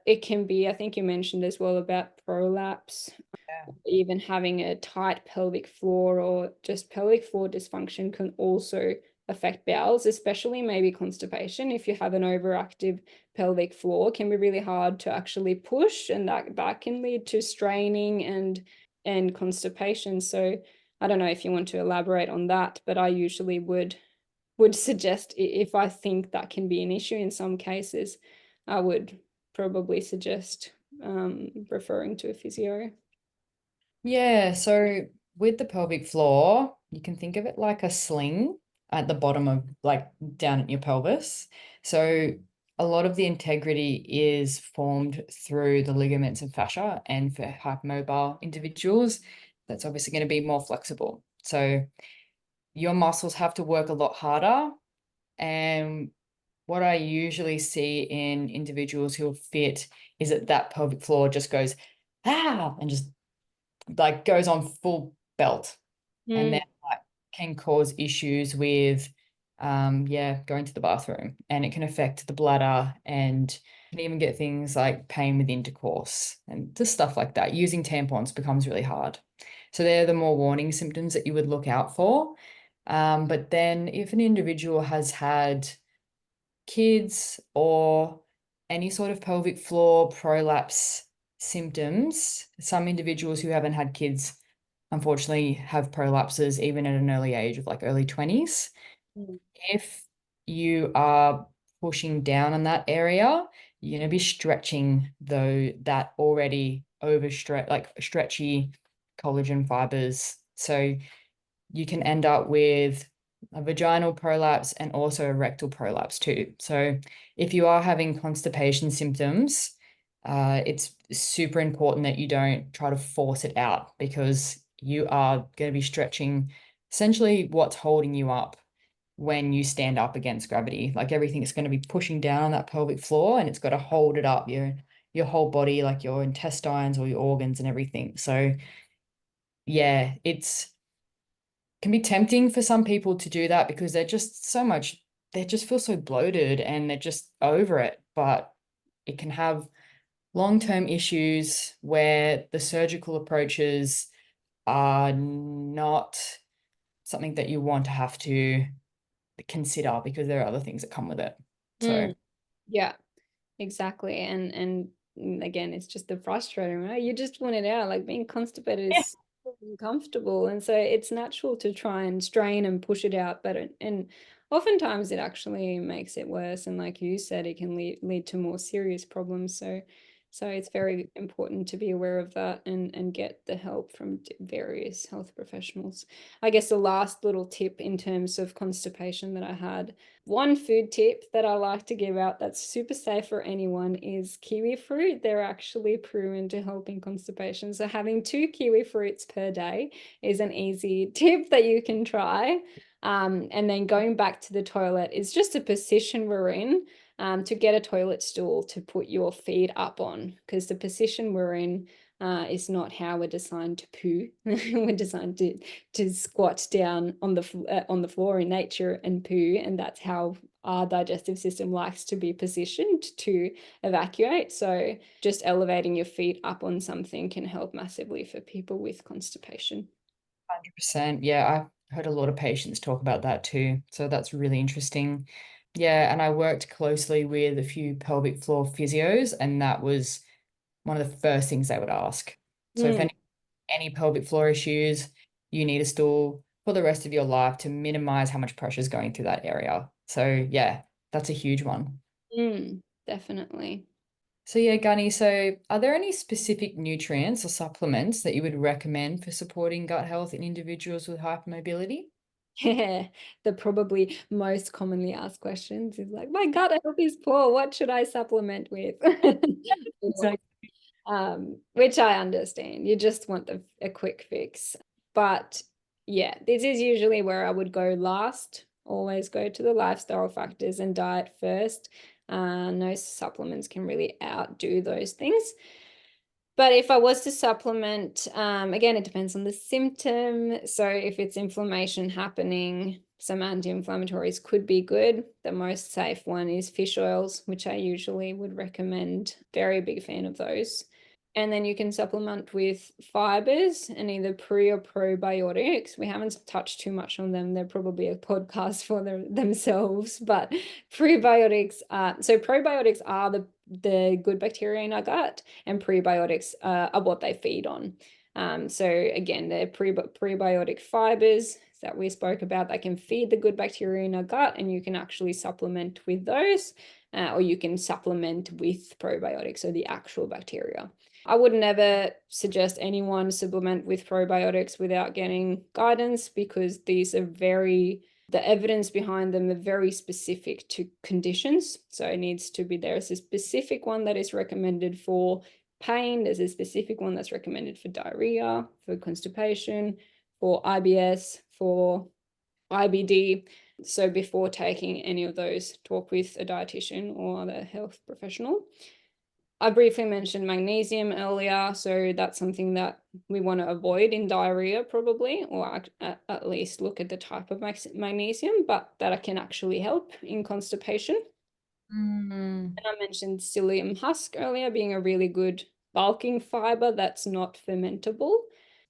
it can be, I think you mentioned as well about prolapse, even having a tight pelvic floor, or just pelvic floor dysfunction can also affect bowels, especially maybe constipation. If you have an overactive pelvic floor, can be really hard to actually push, and that can lead to straining and constipation. So I don't know if you want to elaborate on that, but I usually would suggest, if I think that can be an issue in some cases, I would probably suggest referring to a physio. Yeah, so with the pelvic floor, you can think of it like a sling at the bottom of, like, down at your pelvis. So a lot of the integrity is formed through the ligaments and fascia, and for hypermobile individuals, that's obviously going to be more flexible. So your muscles have to work a lot harder. And what I usually see in individuals who are fit is that pelvic floor just goes, and just like goes on full belt, and then that can cause issues with going to the bathroom, and it can affect the bladder, and can even get things like pain with intercourse and just stuff like that. Using tampons becomes really hard. So they're the more warning symptoms that you would look out for. But then if an individual has had kids or any sort of pelvic floor prolapse symptoms, some individuals who haven't had kids unfortunately have prolapses even at an early age of like early 20s. Mm. If you are pushing down on that area, you're going to be stretching that already overstretch, like stretchy collagen fibers. So you can end up with a vaginal prolapse and also a rectal prolapse too. So if you are having constipation symptoms, it's super important that you don't try to force it out, because you are going to be stretching essentially what's holding you up when you stand up against gravity. Like, everything is going to be pushing down on that pelvic floor, and it's got to hold it up, your whole body, like your intestines or your organs and everything. So yeah, it's can be tempting for some people to do that, because they just feel so bloated and they're just over it. But it can have long-term issues where the surgical approaches are not something that you want to have to consider, because there are other things that come with it. So Yeah, exactly. And again, it's just the frustrating, right? You just want it out. Like, being constipated yeah, is so uncomfortable. And so it's natural to try and strain and push it out. And oftentimes it actually makes it worse. And like you said, it can lead to more serious problems. So it's very important to be aware of that, and get the help from various health professionals. I guess the last little tip in terms of constipation that I had, one food tip that I like to give out that's super safe for anyone, is kiwi fruit. They're actually proven to help in constipation. So having 2 kiwi fruits per day is an easy tip that you can try. And then going back to the toilet is just a position we're in, to get a toilet stool to put your feet up on, because the position we're in is not how we're designed to poo. We're designed to squat down on the floor in nature and poo, and that's how our digestive system likes to be positioned to evacuate. So just elevating your feet up on something can help massively for people with constipation. 100%. Yeah, I've heard a lot of patients talk about that too. So that's really interesting. Yeah, and I worked closely with a few pelvic floor physios, and that was one of the first things they would ask. So if Mm. any pelvic floor issues, you need a stool for the rest of your life to minimize how much pressure is going through that area. So yeah, that's a huge one. Definitely. So yeah, Gunny, so are there any specific nutrients or supplements that you would recommend for supporting gut health in individuals with hypermobility? Yeah, the probably most commonly asked questions is like, my gut health is poor. What should I supplement with? Exactly. Which I understand. You just want a quick fix. But yeah, this is usually where I would go last. Always go to the lifestyle factors and diet first. No supplements can really outdo those things. But if I was to supplement, again, it depends on the symptom. So if it's inflammation happening, some anti-inflammatories could be good. The most safe one is fish oils, which I usually would recommend. Very big fan of those. And then you can supplement with fibers and either pre or probiotics. We haven't touched too much on them. They're probably a podcast for themselves, but prebiotics so probiotics are the good bacteria in our gut, and prebiotics are what they feed on. So again, the prebiotic fibers that we spoke about that can feed the good bacteria in our gut, and you can actually supplement with those, or you can supplement with probiotics, so the actual bacteria. I would never suggest anyone supplement with probiotics without getting guidance, because these are the evidence behind them are very specific to conditions. So it needs to be, there's a specific one that is recommended for pain. There's a specific one that's recommended for diarrhea, for constipation, for IBS, for IBD. So before taking any of those, talk with a dietitian or other health professional. I briefly mentioned magnesium earlier, so that's something that we want to avoid in diarrhea probably, or at least look at the type of magnesium, but that can actually help in constipation. Mm. And I mentioned psyllium husk earlier being a really good bulking fiber that's not fermentable.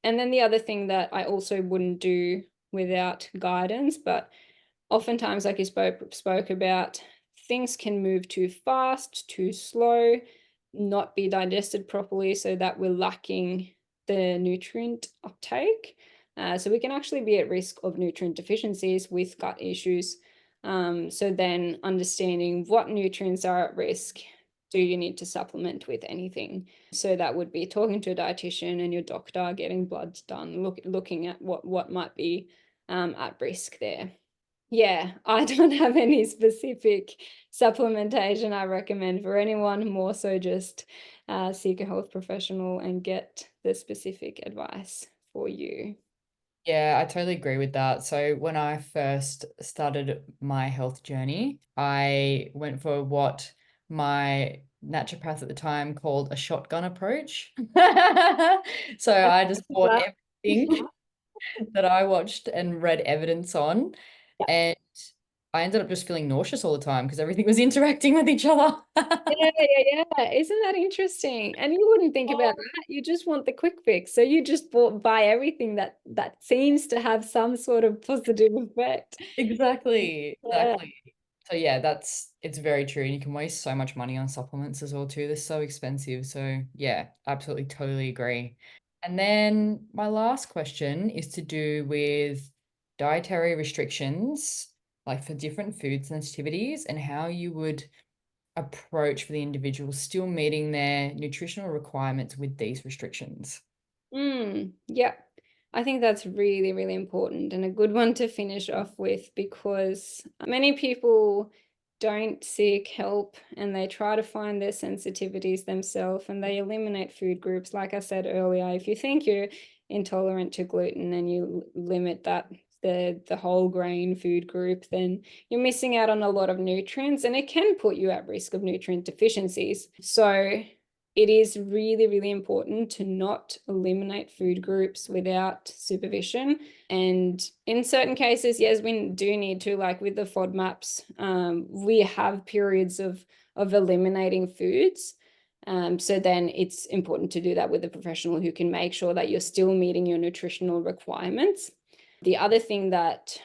And then the other thing that I also wouldn't do without guidance, but oftentimes, like you spoke about, things can move too fast, too slow, not be digested properly, so that we're lacking the nutrient uptake. So we can actually be at risk of nutrient deficiencies with gut issues. So then understanding what nutrients are at risk. Do you need to supplement with anything? So that would be talking to a dietitian and your doctor, getting bloods done, looking at what might be at risk there. Yeah, I don't have any specific supplementation I recommend for anyone, more so just seek a health professional and get the specific advice for you. Yeah, I totally agree with that. So when I first started my health journey, I went for what my naturopath at the time called a shotgun approach. So I just bought everything that I watched and read evidence on, Yeah. and I ended up just feeling nauseous all the time because everything was interacting with each other. Yeah. Isn't that interesting? And you wouldn't think about that. You just want the quick fix. So you just buy everything that seems to have some sort of positive effect. Exactly, Yeah. exactly. So yeah, it's very true. And you can waste so much money on supplements as well too. They're so expensive. So yeah, absolutely totally agree. And then my last question is to do with dietary restrictions, like for different food sensitivities, and how you would approach for the individual still meeting their nutritional requirements with these restrictions. Yeah, I think that's really, really important and a good one to finish off with, because many people don't seek help and they try to find their sensitivities themselves and they eliminate food groups. Like I said earlier, if you think you're intolerant to gluten and you limit that, the whole grain food group, then you're missing out on a lot of nutrients and it can put you at risk of nutrient deficiencies. So it is really, really important to not eliminate food groups without supervision. And in certain cases, yes, we do need to, like with the FODMAPs, we have periods of eliminating foods. So then it's important to do that with a professional who can make sure that you're still meeting your nutritional requirements. The other thing that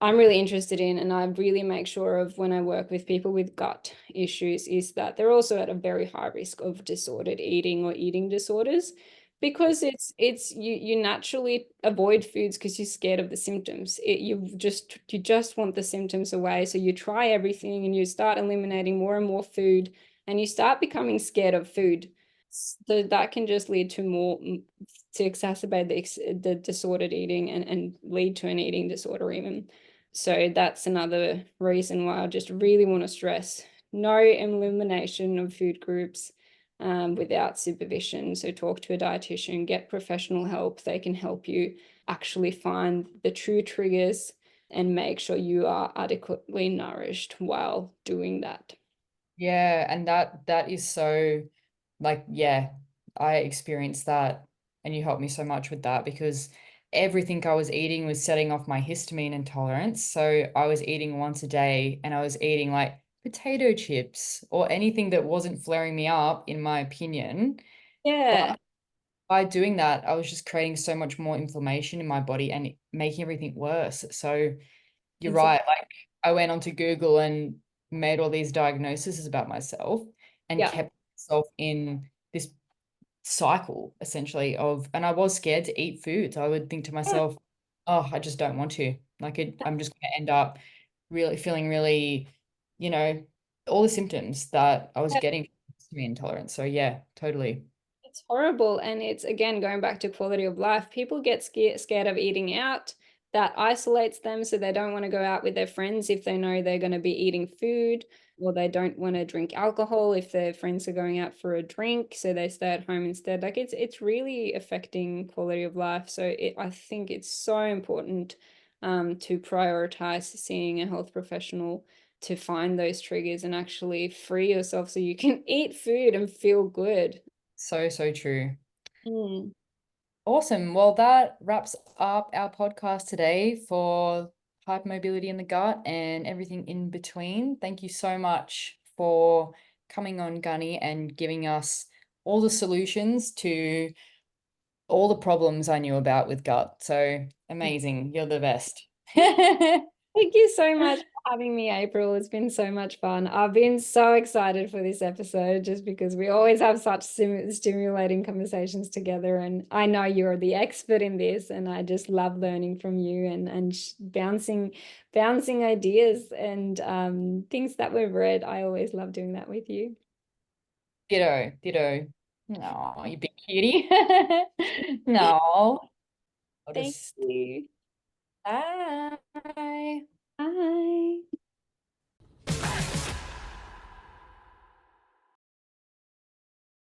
I'm really interested in, and I really make sure of when I work with people with gut issues, is that they're also at a very high risk of disordered eating or eating disorders, because you naturally avoid foods because you're scared of the symptoms. You just want the symptoms away, so you try everything and you start eliminating more and more food and you start becoming scared of food. So that can just lead to more, to exacerbate the disordered eating and lead to an eating disorder even. So that's another reason why I just really want to stress no elimination of food groups without supervision. So talk to a dietitian, get professional help. They can help you actually find the true triggers and make sure you are adequately nourished while doing that. Yeah, and that is so, like, yeah, I experienced that, and you helped me so much with that because everything I was eating was setting off my histamine intolerance. So I was eating once a day, and I was eating like potato chips or anything that wasn't flaring me up, in my opinion. Yeah. But by doing that, I was just creating so much more inflammation in my body and making everything worse. So you're right. Like, I went onto Google and made all these diagnoses about myself and Yeah. kept myself in this cycle essentially of, and I was scared to eat foods. I would think to Yeah. myself, oh, I just don't want to. Like, I'm just going to end up really feeling really, you know, all the symptoms that I was getting from histamine intolerance. So yeah, totally. It's horrible. And it's, again, going back to quality of life. People get scared of eating out. That isolates them. So they don't want to go out with their friends if they know they're going to be eating food, or they don't want to drink alcohol if their friends are going out for a drink. So they stay at home instead. Like, it's really affecting quality of life. So I think it's so important to prioritize seeing a health professional to find those triggers and actually free yourself so you can eat food and feel good. So, so true. Mm. Awesome. Well, that wraps up our podcast today for hypermobility in the gut and everything in between. Thank you so much for coming on, Gunny, and giving us all the solutions to all the problems I knew about with gut. So amazing. You're the best. Thank you so much for having me, April. It's been so much fun. I've been so excited for this episode just because we always have such stimulating conversations together. And I know you're the expert in this, and I just love learning from you and bouncing ideas and things that we've read. I always love doing that with you. Ditto, ditto. No, you big cutie. No, I'll Thank just, you. bye. Bye.